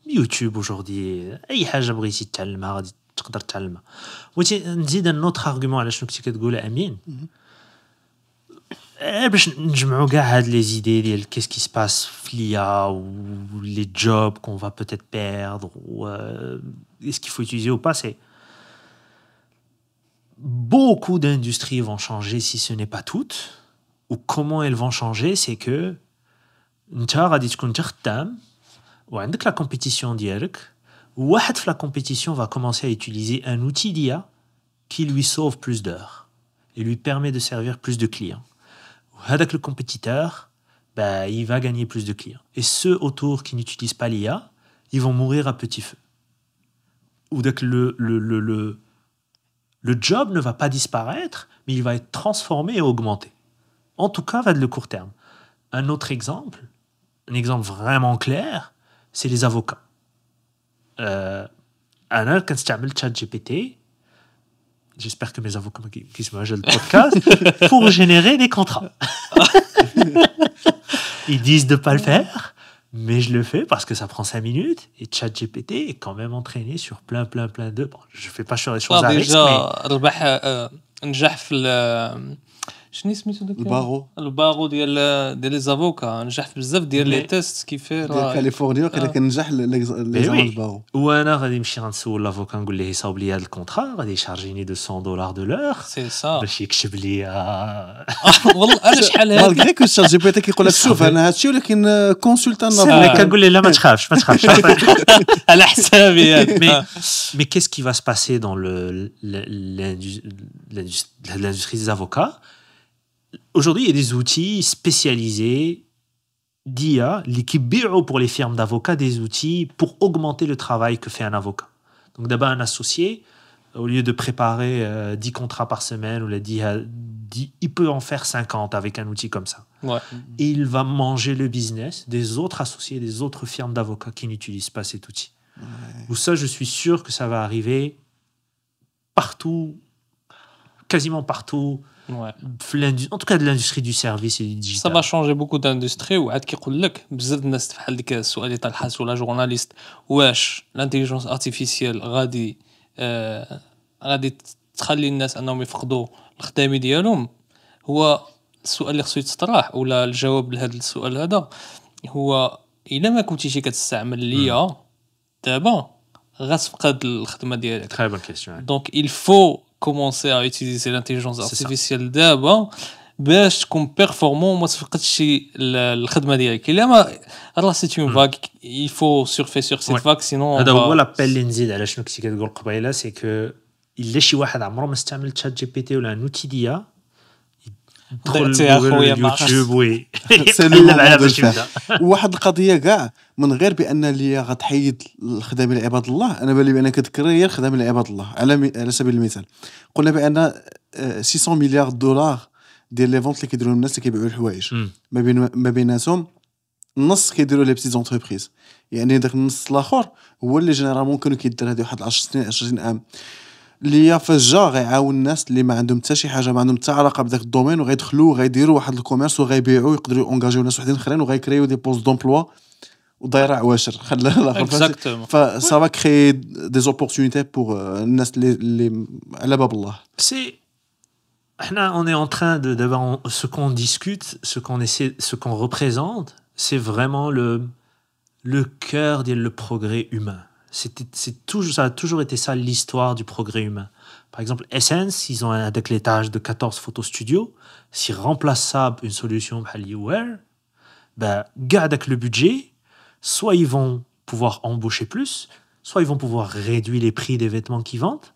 يوتيوب aujourd'hui. أي حاجة بغيتي تتعلمها غادي تقدر تتعلمها. بغيتي نزيد un autre argument على شنو كنتي كتقول أمين. باش نجمعوا كاع هاد لي زيدي ديال qu'est-ce qui se passe في l'IA ou les jobs qu'on va peut-être perdre ou est-ce qu'il faut utiliser ou pas, c'est beaucoup d'industries vont changer si ce n'est pas toutes. Ou comment elles vont changer, c'est que انت غادي تكون تخدم وعندك la compétition ديالك وواحد في la compétition va commencer à utiliser un outil d'IA qui lui sauve plus d'heures et lui permet de servir plus de clients. Hadak le compétiteur, bah, il va gagner plus de clients. Et ceux autour qui n'utilisent pas l'IA, ils vont mourir à petit feu. Ou donc le job ne va pas disparaître, mais il va être transformé et augmenté. En tout cas, va de le court terme. Un autre exemple, un exemple vraiment clair, c'est les avocats. Anna, quand tu as ChatGPT, j'espère que mes avocats qui se mangent le podcast, pour générer des contrats. Ils disent de ne pas le faire, mais je le fais parce que ça prend 5 minutes et ChatGPT est quand même entraîné sur plein de... Bon, je ne fais pas sur les choses à risque, mais... ربح نجح في شنو سميتو داك البارو ديال لي زافوكا نجح في بزاف ديال لي تيست كيفاه ديال كاليفورنيا وقيلا كنجح لي زامون البارو. وانا غادي نمشي غنسول لافوكا نقول ليه يصاوب لي هذا الكونطرا غادي يشارجيني $200 دو لور سي سا باش يكتب لي والله انا شحال هذا مالغري كو شات جي بي تي كيقول لك شوف انا هادشي ولكن كونسلتان كنقول ليه لا ما تخافش على حسابي mais qu'est-ce qui va se passer dans l'industrie des avocats? Aujourd'hui, il y a des outils spécialisés d'IA qui biont pour les firmes d'avocats des outils pour augmenter le travail que fait un avocat. Donc d'abord, un associé, au lieu de préparer 10 contrats par semaine, ou il peut en faire 50 avec un outil comme ça. Ouais. Et il va manger le business des autres associés, des autres firmes d'avocats qui n'utilisent pas cet outil. Ouais. Ou ça, je suis sûr que ça va arriver partout, quasiment partout. Ouais. En tout cas de l'industrie du service et du digital. Ça va changer beaucoup d'industries وعاد كيقول لك بزاف الناس بحال ديك السؤال اللي طرحات ولا جورناليست واش الانتيليجنس ارتيفيسيال غادي تخلي الناس انهم يفقدوا الخدامه ديالهم. هو السؤال اللي خصو يتطرح ولا الجواب لهذا السؤال هذا هو الا ما كنتيش كتستعمل ليا دابا غتفقد الخدمه ديالك. Très bonne question. Donc il faut commencer à utiliser l'intelligence artificielle d'abord باش تكون بيرفورمون وما تفقدش الخدمه ديالك. الا ما راه سيت اون فاغ il faut surfer sur cette vague sinon هذا هو لابيل اللي نزيد على شنو كنتي كتقول قبيله سي كو الا شي واحد عمره ما استعمل تشات جي بي تي ولا ان اوتي ديا ضيعتي يا خويا يوتيوب وي سلم على باش يبدا. وواحد القضيه كاع من غير بان ليا غتحيد الخدمه لعباد الله. انا بالي بان كتكرر هي الخدمه لعباد الله على سبيل المثال قلنا بان 600 مليار دولار ديال لي فونت اللي كيديروا الناس اللي كيبيعوا الحوايج ما بيناتهم النص كيديروا لي بيتي زونتربريز يعني داك النص الاخر هو اللي جينيرالمون كانوا كيدير هذه واحد 10 سنين 20 عام اللي فجا غيعاون الناس اللي ما عندهم حتى شي حاجه ما عندهم حتى علاقه بداك الدومين وغيدخلوا غيديروا واحد الكوميرس وغيبيعوا يقدروا اونغاجيو ناس وحدين اخرين وغيكريو دي بوست دومبلوا ودايره عواشر خلى الاخر فسا va créer des opportunités pour الناس اللي على باب الله. C'est on est en train de d'abord ce qu'on discute, ce qu'on essaie, ce qu'on représente, c'est vraiment le cœur du progrès humain. Ça a toujours été ça l'histoire du progrès humain. Par exemple, Essence, ils ont un déclétage de 14 photos studio. S'ils remplacent ça par une solution bhal YouWare, bah, avec le budget, soit ils vont pouvoir embaucher plus, soit ils vont pouvoir réduire les prix des vêtements qu'ils vendent.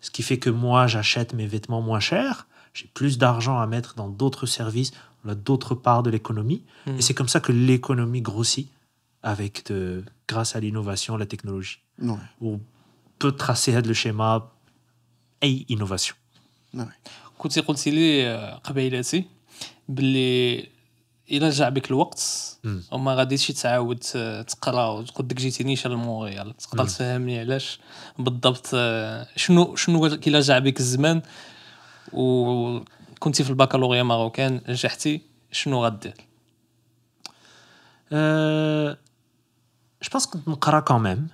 Ce qui fait que moi, j'achète mes vêtements moins chers, j'ai plus d'argent à mettre dans d'autres services, on a d'autres parts de l'économie. Et c'est comme ça que l'économie grossit grâce à l'innovation, la technologie. Ouais. On peut tracer le schéma أي innovation. Ouais. كنتي قلتي لي قبيلاتي باللي الا جا بك الوقت وما غاديش تعاود تقرا وتقول ديك جيتي نيشان لمونريال تقدر تفهمني علاش بالضبط شنو كي جا بك الزمان وكنتي في البكالوريا ماروكان نجحتي شنو غدير Je pense que نقرا quand même.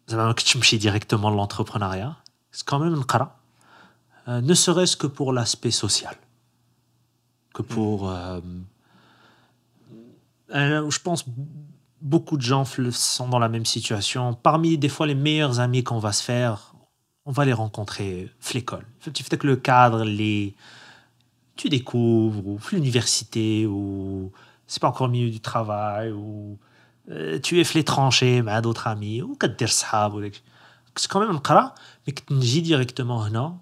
زعما ما كنتش نمشي directement l'entrepreneuriat. C'est quand même نقرا. Ne serait-ce que pour l'aspect social. Que pour... je pense beaucoup de gens sont dans la même situation. Parmi des fois les meilleurs amis qu'on va se faire, on va les rencontrer à l'école. Tu fais que le cadre, tu découvres, ou à l'université, ou c'est pas encore le milieu du travail, ou tu es les tranchées avec d'autres amis, ou que tu es c'est quand même نقرا, mais que tu نجي directement هنا.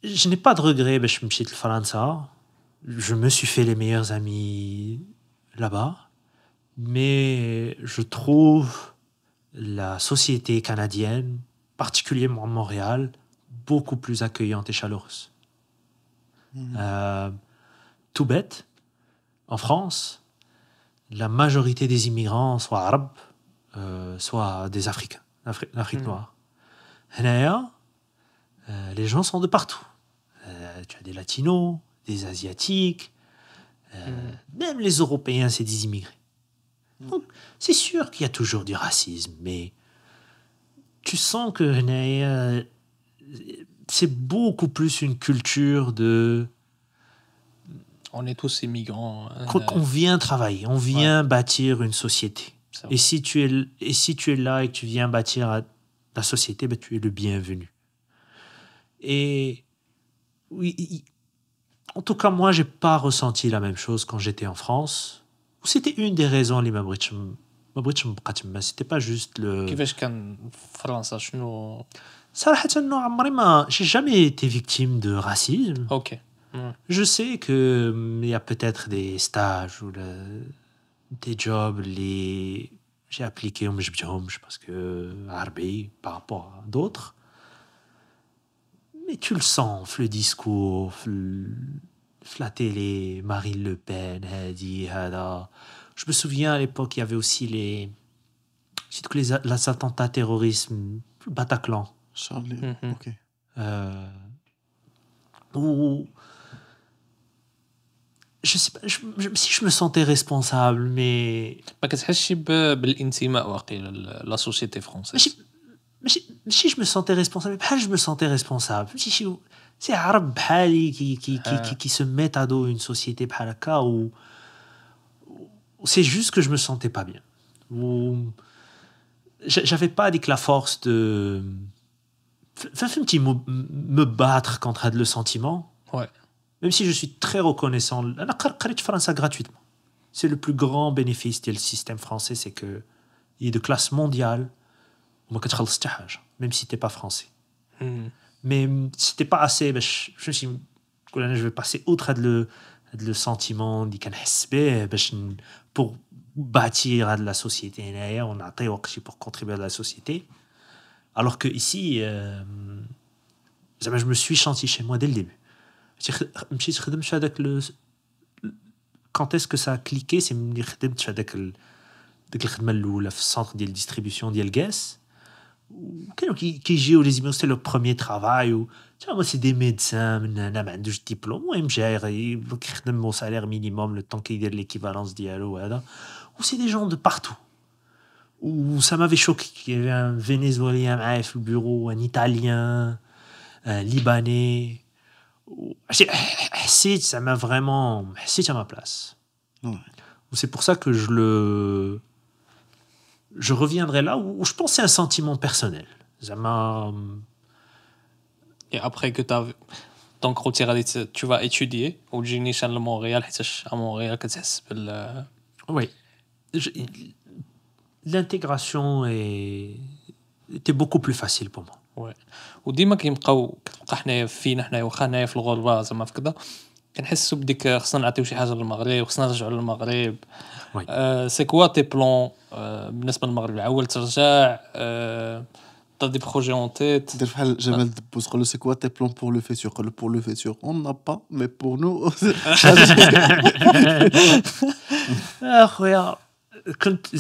Je n'ai pas de regret باش مشيت لفرنسا. Je me suis fait les meilleurs amis là-bas, mais je trouve la société canadienne, particulièrement Montréal, beaucoup plus accueillante et chaleureuse. Tout bête, en France, la majorité des immigrants, soit arabes, soit des Africains, d'Afrique noire. Hénaïa, les gens sont de partout. Tu as des latinos, des asiatiques, même les Européens, c'est des immigrés. Donc, c'est sûr qu'il y a toujours du racisme, mais tu sens que c'est beaucoup plus une culture de... On est tous immigrants. On vient travailler, on vient bâtir une société. Et si tu es là et que tu viens bâtir la société, ben, tu es le bienvenu. Et oui, en tout cas, moi, j'ai pas ressenti la même chose quand j'étais en France. C'était une des raisons les c'était pas juste le... كيفاش كان فرنسا شنو صراحة إنه عمري ما j'ai jamais été victime de racisme. اوكي Je sais que il y a peut-être des stages ou des jobs les j'ai appliqué parce que arabe par rapport à d'autres. Mais tu le sens, le discours, la télé, Marine Le Pen, Hadi, Hada. Je me souviens à l'époque, il y avait aussi les attentats terroristes, le Bataclan. Charlie, ok. Où je sais pas, si je me sentais responsable, mais ما كتحسش بالانتماء واقيلا لا سوسيتي فرونسيز ماشي je me sentais responsable, بحال je me sentais responsable. C'est عرب بحالي qui se mettent à dos une société بحال هكا où c'est juste que je me sentais pas bien. Où j'avais pas dit que la force de me battre contre le sentiment. Ouais. Même si je suis très reconnaissant, أنا قريت فرنسا gratuitement. C'est le plus grand bénéfice du système français, c'est que il est de classe mondiale. وما كتخلص حتى حاجة, même si t'es pas français. Mais c'était pas assez. Je me suis dit, je vais passer outre le sentiment اللي كنحس به باش pour bâtir de la société. On a très pour contribuer à la société. Alors que ici, je me suis senti chez moi dès le début. Quand est-ce que ça a cliqué, c'est ملي خدمت في هذاك الخدمة الأولى في السنتر ديال الديستريبيوشن ديال غاس. كانوا كيجيو لي زيميون, c'était leur premier travail. Moi, c'est des médecins, ما عندوش diplôme, المهم جاي كيخدم au salaire minimum le temps qu'il y ait l'équivalence ديالو هذا. Ou c'est des gens de partout. Ou ça m'avait choqué qu'il y avait un Vénézuélien معايا في البيرو, un Italien, un Libanais. حسيت زعما vraiment حسيت à ma place. C'est pour ça que je reviendrai là où je pense que c'est un sentiment personnel. Et après que donc tu vas étudier ou تجي à Montréal حيتاش à Montréal كتحس بال Oui. L'intégration était beaucoup plus facile pour moi. وي وديما كتبقى حنايا فينا حنايا واخا حنايا في الغربه زعما في كذا كنحسوا بديك خصنا نعطيو شي حاجه للمغرب خصنا نرجعوا للمغرب. وي. سي كوا تي بلون بالنسبه للمغرب العول ترجع t'as des projets en tête دير بحال جمال الدبوس قال له سي كوا تي بلون بور لو فيتور قال له بور لو فيتور اون نا با مي بور نو. اخويا كنت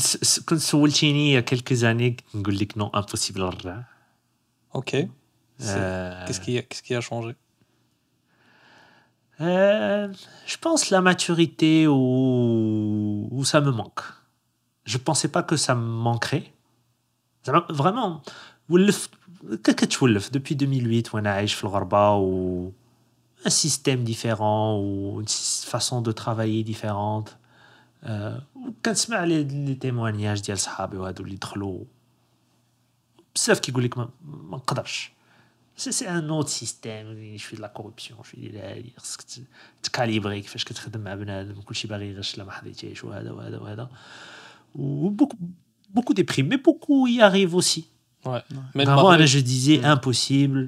سولتيني يا كلكو زاني نقول لك نو امبوسيبل نرجع. اوكي qu'est-ce qui a changé Je pense la maturité où ça me manque. Je pensais pas que ça me manquerait. Vraiment, كتولف depuis 2008 وانا عايش في الغربة و un système différent ou une façon de travailler différente. وكنسمع لي témoignages ديال صحابي وهادو اللي دخلوا بزاف كيقول لك ما نقدرش. سي ان اوت سيستيم شويه د لا كوربسيون شويه ديال هادي خصك تكاليبري كيفاش كتخدم مع بنادم كلشي باغي يغش لا ما حظيتيش وهذا وهذا وهذا و beaucoup de primes mais beaucoup y arrivent aussi. Ouais. Mais avant je disais impossible.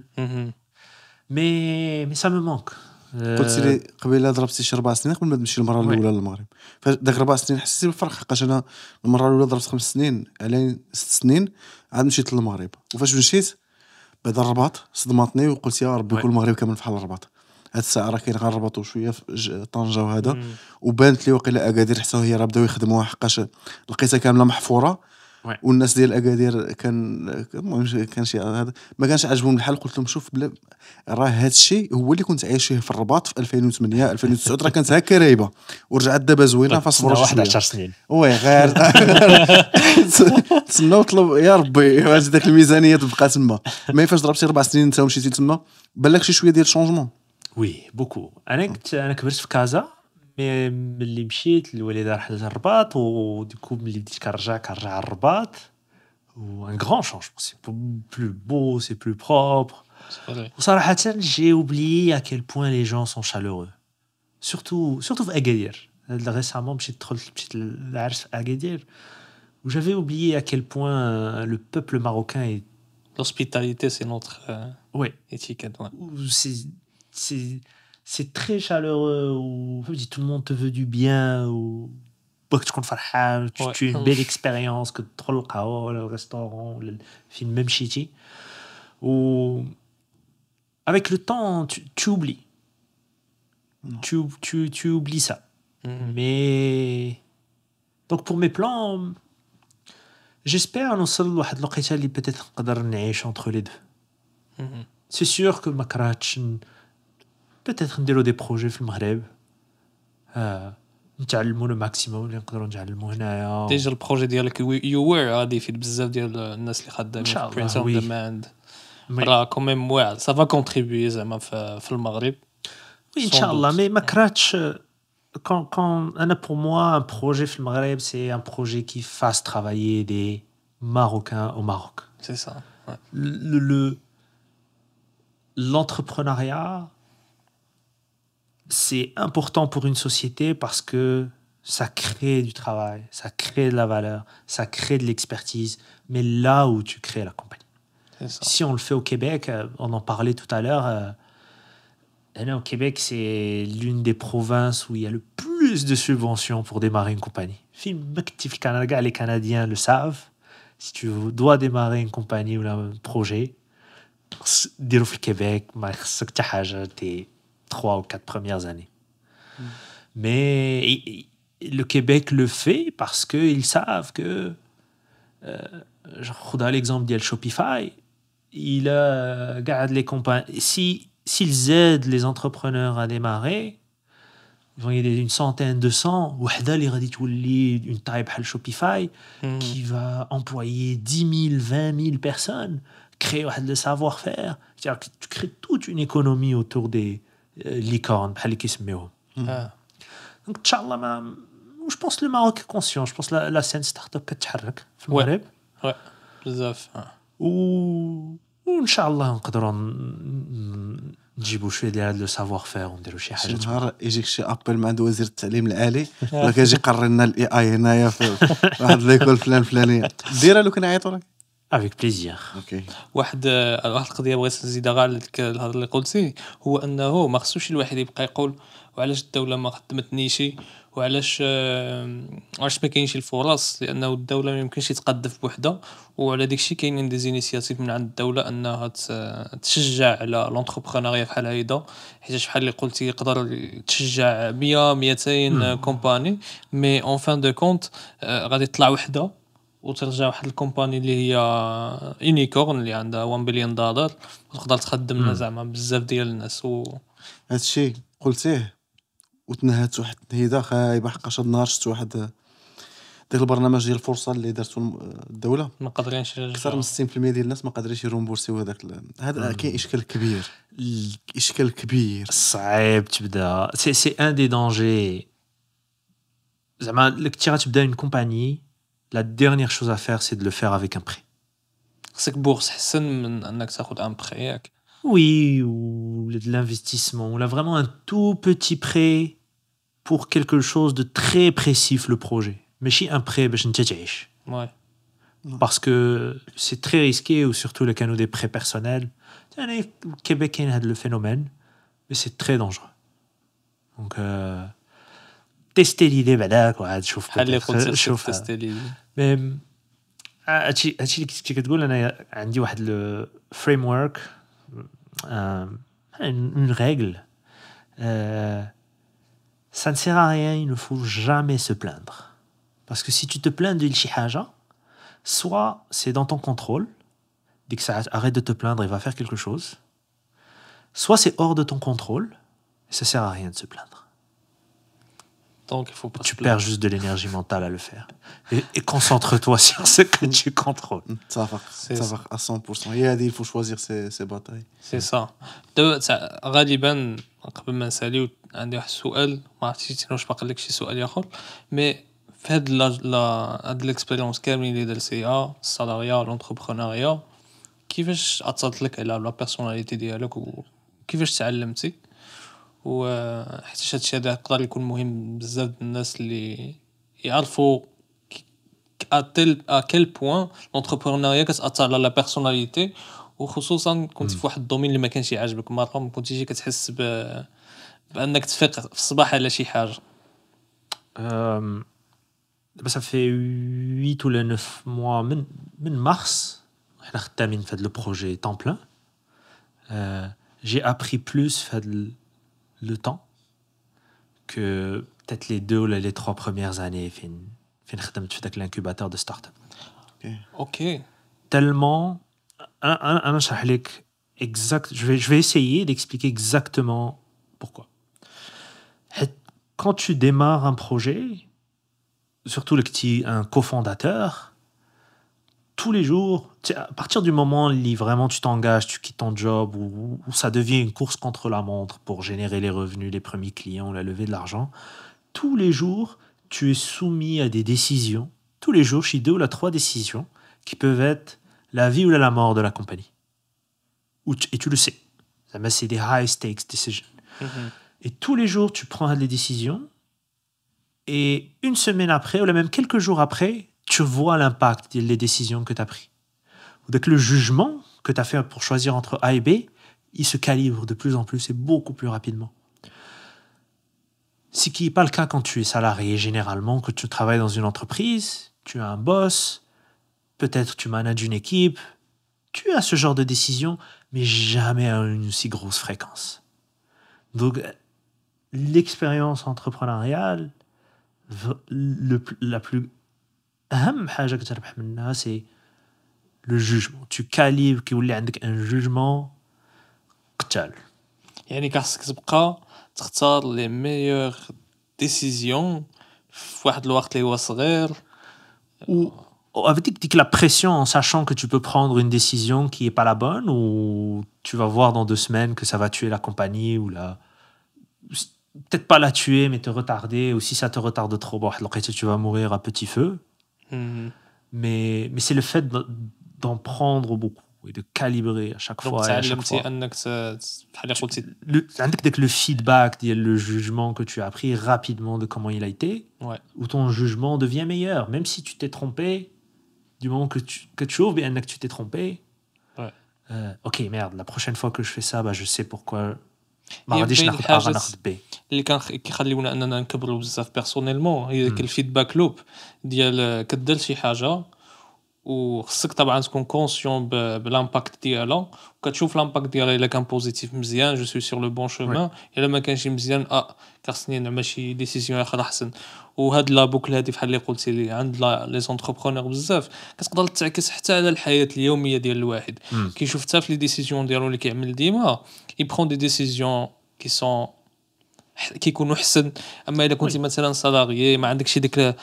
Mais ça me manque. قلت لي قبيله ضربتي شي 4 سنين قبل ما تمشي المره الاولى للمغرب فداك 4 سنين حسيتي بالفرق حقاش انا المره الاولى ضربت 5 سنين على 6 سنين عاد مشيت للمغرب وفاش مشيت بعد الرباط صدمتني وقلت يا ربي كل المغرب كامل بحال الرباط هاد الساعه راه كاين غير الرباط وشويه في طنجه وهذا وبانت لي واقيلا اكادير حتى هي راه بداو يخدموها حقاش لقيتها كامله محفوره والناس ديال اكادير كان شي هذا ما كانش عاجبهم الحال قلت لهم شوف بلا راه هذا الشيء هو اللي كنت عايش فيه في الرباط في 2008 2009 راه كانت هكا رايبه ورجعت دابا زوينه فاصبروا شويه 11 سنين وي غير تسناو طلب يا ربي واش داك الميزانيه تبقى تما ما فاش ضربتي 4 سنين انت ومشيتي تما بان لك شي شويه ديال شونجمون. وي بوكو انا كبرت في كازا مي ملي مشيت الوالده راحت للرباط وديكو ملي بديت كنرجع الرباط و ان غران شونجمون سي بلو بو سي بلو بروبر وصراحه j'ai oublié à quel point les gens sont chaleureux surtout في اكادير récemment مشيت العرس في اكادير où j'avais oublié à quel point le peuple marocain est l'hospitalité c'est notre étiquette c'est très chaleureux ou tout le monde te veut du bien ou que tu as une belle expérience que tu trouves le restaurant le film même chiti ou avec le temps tu oublies tu oublies ça mais donc pour mes plans j'espère نوصل لواحد الوقيته اللي peut-être نقدر نعيش entre les deux. C'est sûr que ما كرهتش peut-être نديرو دي بروجي في المغرب نتعلموا لو ماكسيموم اللي نقدروا نتعلموا هنايا. ديجا البروجي ديالك يو وير غادي يفيد بزاف ديال الناس اللي خدامين في برينس اون ديماند راه كوميم واعر سا فا كونتريبيي زعما في المغرب وي ان شاء الله. مي ما كرهتش quand Anna, pour moi, un projet في المغرب c'est un projet qui fasse travailler des Marocains au Maroc. C'est ça. Ouais. L'entrepreneuriat, c'est important pour une société parce que ça crée du travail, ça crée de la valeur, ça crée de l'expertise, mais là où tu crées la compagnie. C'est ça. Si on le fait au Québec, on en parlait tout à l'heure, au Québec, c'est l'une des provinces où il y a le plus de subventions pour démarrer une compagnie. Les Canadiens le savent. Si tu dois démarrer une compagnie ou un projet, dire au Québec, tes 3 ou 4 premières années. Mais le Québec le fait parce qu'ils savent que, je l'exemple de Shopify, il garde les compagnies. S'ils aident les entrepreneurs à démarrer, ils vont aider une centaine, 200, ou une taille comme Shopify qui va employer 10 000, 20 000 personnes, créer le savoir-faire. C'est-à-dire que tu crées toute une économie autour des licornes. Donc, Inch'Allah, je pense que le Maroc est conscient. Je pense que la scène start-up qui est au Maghreb. Ouais, بزاف. وان شاء الله نقدروا نجيبوا شويه ديال لو سافوار فير ونديروا شي حاجه. نهار يجيك شي ابل من عند وزير التعليم العالي ولا كيجي يقرر لنا الاي اي هنايا في واحد ليكول فلانيه ديرها لو كنعيطوا لك avec plaisir. اوكي واحد القضيه بغيت نزيدها غير على ديك الهضره اللي قلتي، هو انه ما خصوش الواحد يبقى يقول وعلاش الدوله ما خدمتنيش، وعلاش ما كاينش الفرص، لانه الدوله ما يمكنش يتقدف بوحدها. وعلى ديك الشيء كاينين دي زينيسياتيف من عند الدوله انها تشجع على لونتربرونيا بحال هيدا، حيت بحال اللي قلتي يقدر تشجع 100 200 كومباني، مي اون فان دو كونت غادي تطلع وحده وترجع واحد الكومباني اللي هي يونيكورن اللي عندها 1 بليون دولار وتقدر تخدم زعما بزاف ديال الناس. هذا الشيء قلتيه وتنهات واحد التنهيده خايبه حقاش هاد النهار شفت واحد داك البرنامج ديال الفرصه اللي دارتو الدوله، ما قادرينش اكثر من 60% ديال الناس ما قادرينش يرومبورسيو هذاك هذا كاين اشكال كبير، اشكال كبير صعيب تبدا. سي ان دي دانجي زعما لك تي غتبدا اون كومباني، لا ديرنيير شوز ا فير سي دو لو فير افيك ان بري. خصك بورس حسن من انك تاخذ ان بري ياك. Oui, ou de l'investissement, ou là vraiment un tout petit prêt pour quelque chose de très précis le projet. Mais si un prêt, ben, je ne sais pas. Ouais. Parce que c'est très risqué, ou surtout le canot des prêts personnels. Le Québec a le phénomène, mais c'est très dangereux. Donc, tester l'idée, ben là, quoi, chauffe شوف تستي لي. Mais هادشي اللي كنتي كتقول، انا عندي واحد لو فريم ورك، une règle. Ça ne sert à rien, il ne faut jamais se plaindre. Parce que si tu te plains de شي حاجة, soit c'est dans ton contrôle, dès que ça arrête de te plaindre, il va faire quelque chose, soit c'est hors de ton contrôle, et ça sert à rien de se plaindre. Donc il faut pas Tu perds juste de l'énergie mentale à le faire. Et concentre-toi sur ce que tu contrôles. تتفق à 100%. هي هذه il faut choisir ses batailles. سي سا. دابا غالبا قبل ما نساليو عندي واحد السؤال، ما عرفتش واش باقي لك شي سؤال اخر، مي في هاد هاد الاكسبيريونس كاملين اللي درتيها، السالاريا لونتربرونيا، كيفاش اثرت لك على لا بيرسوناليتي ديالك وكيفاش تعلمتي؟ وحيت هادشي هذا يقدر يكون مهم بزاف الناس اللي يعرفوا كيل بوين لونتربرونيا كتاثر على لا بيرسوناليتي، وخصوصا كنت في واحد الدومين اللي ما كانش يعجبك، مره ما كنتيش كتحس بانك تفيق في الصباح على شي حاجه. Ça fait 8 ou 9 mois من mars احنا خدامين في هذا le projet temps plein. J'ai appris plus le temps que peut-être les 2 ou les 3 premières années فين خدمت في داك l'incubateur de start-up. اوكي. Tellement انا نشرح لك exact, je vais essayer d'expliquer exactement pourquoi. Quand tu démarres un projet, surtout un cofondateur, tous les jours, à partir du moment où vraiment tu t'engages, tu quittes ton job, où ça devient une course contre la montre pour générer les revenus, les premiers clients, la levée de l'argent, tous les jours, tu es soumis à des décisions, tous les jours, chez 2 ou 3 décisions qui peuvent être la vie ou la mort de la compagnie. Et tu le sais. C'est des high stakes decisions. Et tous les jours, tu prends des décisions, et une semaine après, ou même quelques jours après, tu vois l'impact des décisions que tu as prises. Donc le jugement que tu as fait pour choisir entre A et B, il se calibre de plus en plus et beaucoup plus rapidement. Ce qui n'est pas le cas quand tu es salarié, généralement, que tu travailles dans une entreprise, tu as un boss, peut-être tu manages une équipe, tu as ce genre de décision, mais jamais à une si grosse fréquence. Donc l'expérience entrepreneuriale, la plus أهم حاجة كتربح منها c'est le jugement. Tu calibres كيولي عندك un jugement قتال. يعني خاصك تبقى تختار لي ميور ديسيزيون في واحد الوقت اللي هو صغير، ou avec la pression en sachant que tu peux prendre une décision qui est pas la bonne, ou tu vas voir dans 2 semaines que ça va tuer la compagnie, ou peut-être pas la tuer mais te retarder, ou si ça te retarde trop, tu vas mourir à petit feu. Mais c'est le fait d'en prendre beaucoup et de calibrer à chaque fois. تعلمتي انك بحال قلتي عندك le feedback, le jugement que tu as appris rapidement de comment il a été, où ton jugement devient meilleur, même si tu t'es trompé Du moment que tu ouvres bien que tu t'es trompé. Ouais. Ok, merde, la prochaine fois que je fais ça, bah, je sais pourquoi. ما هي غاديش بين ناخد A الحاجات غناخد B. اللي كيخليونا اننا نكبروا بزاف بيرسونيلمون هي ديك الفيدباك لوب ديال كدير شي حاجه وخصك طبعا تكون كونسيون بالامباكت ديالها وكتشوف الامباكت ديالها الا كان بوزيتيف مزيان جو سوي سور لو بون شومان الا ما كانش مزيان خاصني نعمل شي ديسيزيون اخرى احسن وهاد لا بوكل هادي بحال اللي قلتي لي عند لي زونتربرونور بزاف كتقدر تعكس حتى على الحياه اليوميه ديال الواحد كيشوف حتى في لي ديسيزيون ديالو اللي كيعمل ديما يبرون دي ديسيزيون كي سون كيكونوا حسن اما الا كنتي مثلا سالاريي ما عندكش ديك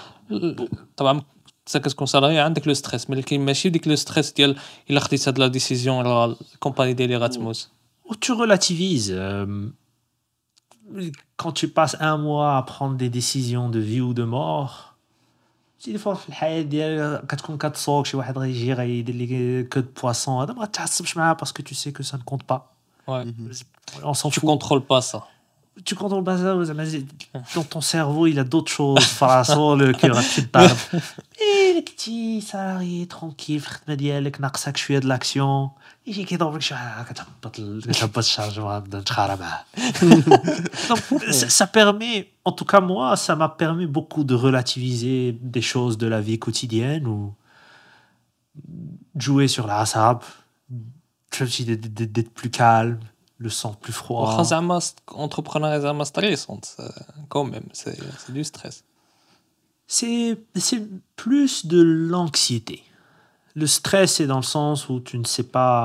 طبعا كتكون سالاري عندك لو ستريس ولكن ماشي ديك لو ستريس ديال الا خديت هاد لا ديسيزيون راه الكومباني ديالي غتموت Ou tu relativises. Quand tu passes un mois à prendre des décisions de vie ou de mort, si des fois في الحياة ديالك كتكون كتسوق شي واحد غيجي غيدير لك كود بواسون هذا ما تحسبش معاه parce que tu sais que ça ne compte pas. Ouais. On s'en Tu fout. contrôles pas ça. Tu contrôles pas ça, dans ton cerveau, il a d'autres choses. فراسو le cœur tu parles. Et le petit salarié tranquille, في الخدمة ديالك ناقصك شوية de l'action. يجي كيضرب لك شي حاجة كتهبط الشارجمون تبدا تخارى معاه. Donc ça permet, en tout cas moi, ça m'a permis beaucoup de relativiser des choses de la vie quotidienne ou de jouer sur l'asab, d'être plus calme, le sang plus froid. واخا زعما entrepreneuriat زعما ستريسونت quand même c'est du stress. C'est plus de l'anxiété. Le stress, c'est dans le sens où tu ne sais pas.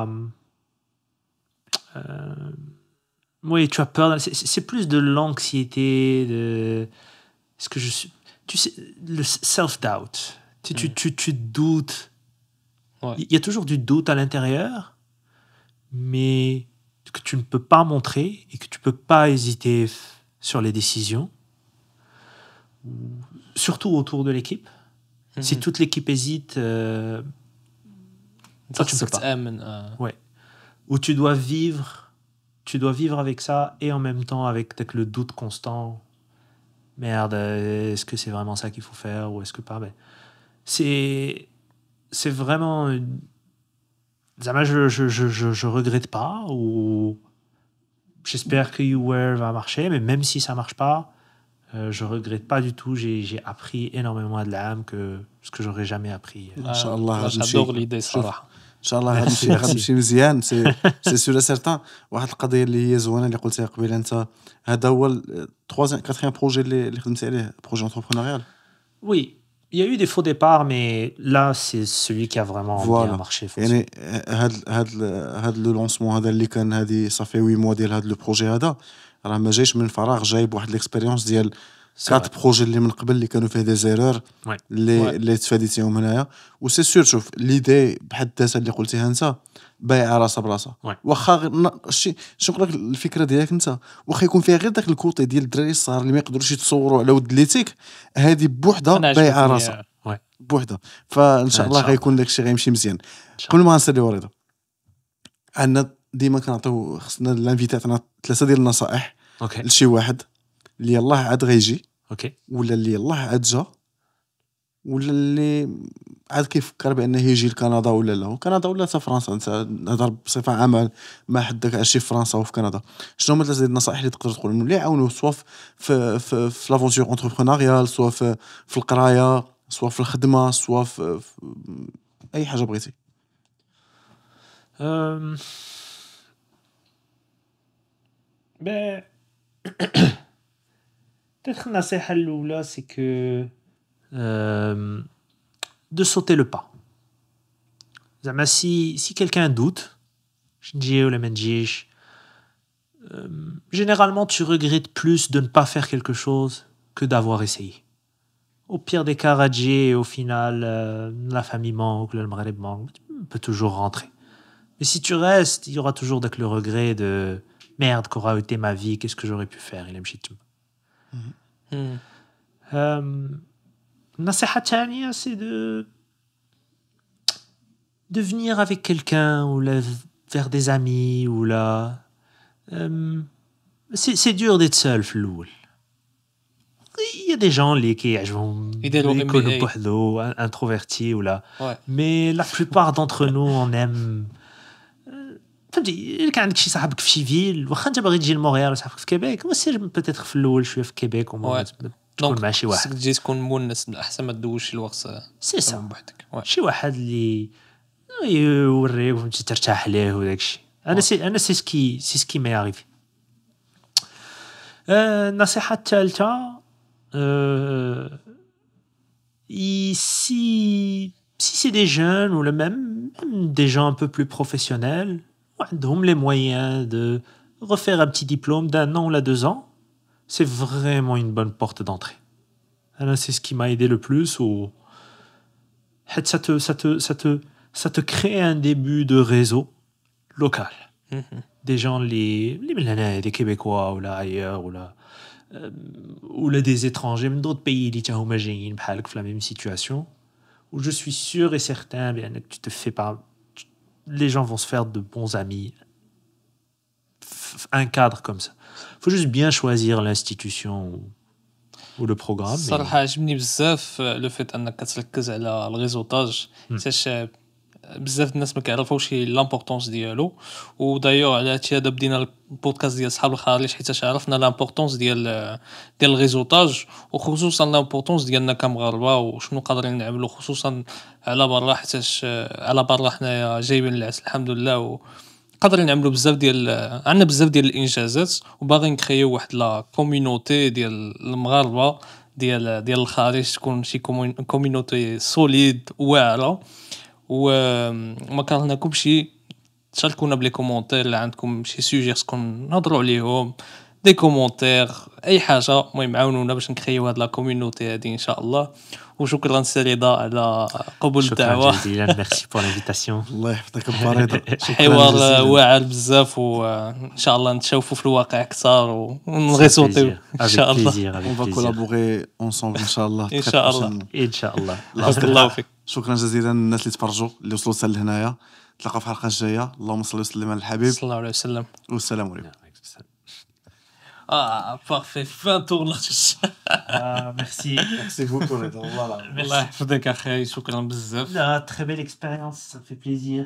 Oui, tu as peur. C'est plus de l'anxiété. Est-ce que je suis. Tu sais, le self-doubt. Tu doutes. Ouais. Il y a toujours du doute à l'intérieur, mais que tu ne peux pas montrer et que tu ne peux pas hésiter sur les décisions. Surtout autour de l'équipe. Si toute l'équipe hésite, toi, tu ne peux pas. Ouais. Où tu dois vivre avec ça et en même temps avec peut-être le doute constant. Merde, est-ce que c'est vraiment ça qu'il faut faire ou est-ce que pas? Mais c'est vraiment. Je regrette pas ou j'espère que YouWare va marcher, mais même si ça marche pas. Je regrette pas du tout. J'ai appris énormément de l'âme ce que j'aurais jamais appris. ان شاء الله j'adore l'idée صراحه. ان شاء الله هذا الشيء مزيان سي سور سيرتان. واحد القضيه اللي هي زوينه اللي قلتيها قبيله انت هذا هو 3 4 بروجي اللي خدمتي عليه بروجي انتربرونيال. Oui, il y a eu des faux départs, mais là c'est celui qui a vraiment bien marché. يعني هاد لو لونسمون هذا اللي كان هذه صافي 8 موا ديال هذا لو بروجي هذا راه ما جايش من فراغ جايب واحد ليكسبيريونس ديال 4 بروجي اللي من قبل اللي كانوا فيه دي زيرور اللي تفاديتيهم هنايا و سي سور. شوف ليدي بحد ذاتها اللي قلتيها انت بايعه راسها براسها واخا شنو نقول لك الفكره ديالك انت واخا يكون فيها غير داك الكوطي ديال الدراري الصغار اللي ما يقدروش يتصوروا على ود ليتيك هذه بوحدها بايعه راسها بوحدها. فان شاء الله غيكون داك الشيء غيمشي مزيان. قبل ما نساليو رضا عندنا ديما كنعطيو خصنا الانفيتي عطنا 3 ديال النصائح لشي واحد اللي يلاه عاد غيجي ولا اللي يلاه عاد جا ولا اللي عاد كيفكر بانه يجي لكندا ولا لا كندا ولا حتى فرنسا. انت هضر بصفه عامه ما حدك على شي فرنسا وفي كندا. شنو هما 3 ديال النصائح اللي تقدر تقول انه اللي يعاونوا سوا في لافونتور انتربرونيال سوا في القرايه سوا في الخدمه سوا في اي حاجه بغيتي؟ Ben, peut-être النصيحة الأولى c'est que de sauter le pas. زعما si quelqu'un doute نجي ولا ما نجيش généralement tu regrettes plus de ne pas faire quelque chose que d'avoir essayé. Au pire des cas رجي et au final la famille manque, le Maghreb manque, tu peux toujours rentrer. Mais si tu restes, il y aura toujours le regret de merde, qu'aura été ma vie, qu'est-ce que j'aurais pu faire? Il aime shit. النصيحة الثانية c'est de venir avec quelqu'un ou vers des amis ou là c'est dur d'être seul في الأول. Il y a des gens qui يعجبهم يديروا يكونوا MBA. بوحدو introverti ولا Ouais. mais la plupart d'entre nous on aime فهمتي إلا كان عندك شي صاحبك في شي فيل واخا انت باغي تجي لمونريال ولا صاحبك في كيبيك وسير بيتيتر في الاول شويه في كيبيك ومن Ouais. بعد تكون مع شي خصك واحد تجي تكون مونس احسن ما تدوش الوقت سي سا بوحدك. Ouais. شي واحد اللي يوريك فهمتي ترتاح ليه وداك الشيء انا سي سكي مي اريفي النصيحه الثالثه si c'est des jeunes ou même des gens un peu plus professionnels, ont les moyens de refaire un petit diplôme d'un an ou là 2 ans, c'est vraiment une bonne porte d'entrée. Alors, c'est ce qui m'a aidé le plus. Ça te crée un début de réseau local. Des gens, des Québécois ou là ailleurs, ou là des étrangers, même d'autres pays, qui sont la même situation. Où je suis sûr et certain bien, que tu te fais pas. Les gens vont se faire de bons amis. Un cadre comme ça. Il faut juste bien choisir l'institution ou le programme. الصراحه عجبني بزاف لو فيت انك كتركز على الريزوتاج حيتاش بزاف الناس ما كيعرفوش لامبورطونس ديالو ودايو على هادشي هذا بدينا البودكاست ديال صحاب الخارج حيت عرفنا لامبورطونس ديال الريزوتاج وخصوصا لامبورطونس ديالنا كمغاربه وشنو قادرين نعملوا خصوصا على برا حيتاش على برا حنايا جايبين العسل الحمد لله قادرين نعملوا بزاف ديال عندنا بزاف ديال الانجازات وباغي نكريو واحد لا كوميونيتي ديال المغاربه ديال الخارج تكون شي كوميونيتي سوليد واعره وما كرهناكمش تشاركونا بلي كومونتير اللي عندكم شي سوجي خصكم نهضروا عليهم دي كومونتير اي حاجه المهم عاونونا باش نكريو هاد لا كوميونيتي هادي ان شاء الله وشكرا سي رضا على قبول الدعوه شكرا جزيلا ميرسي بور لانفيتاسيون الله يحفظك باريضه حوار واعر بزاف وان شاء الله نتشوفوا في الواقع اكثر ونغيصوتيو ان شاء الله on va collaborer ensemble ان شاء الله ان شاء الله ان شاء الله بارك الله فيك شكرا جزيلا للناس اللي تفرجوا اللي وصلوا حتى لهنايا نتلاقاو في الحلقه الجايه اللهم صل وسلم على الحبيب صلى الله عليه وسلم والسلام عليكم بارفي فان تورنا ميرسي ميرسي بوكو رضا والله الله يحفظك اخي شكرا بزاف لا très belle expérience ça fait plaisir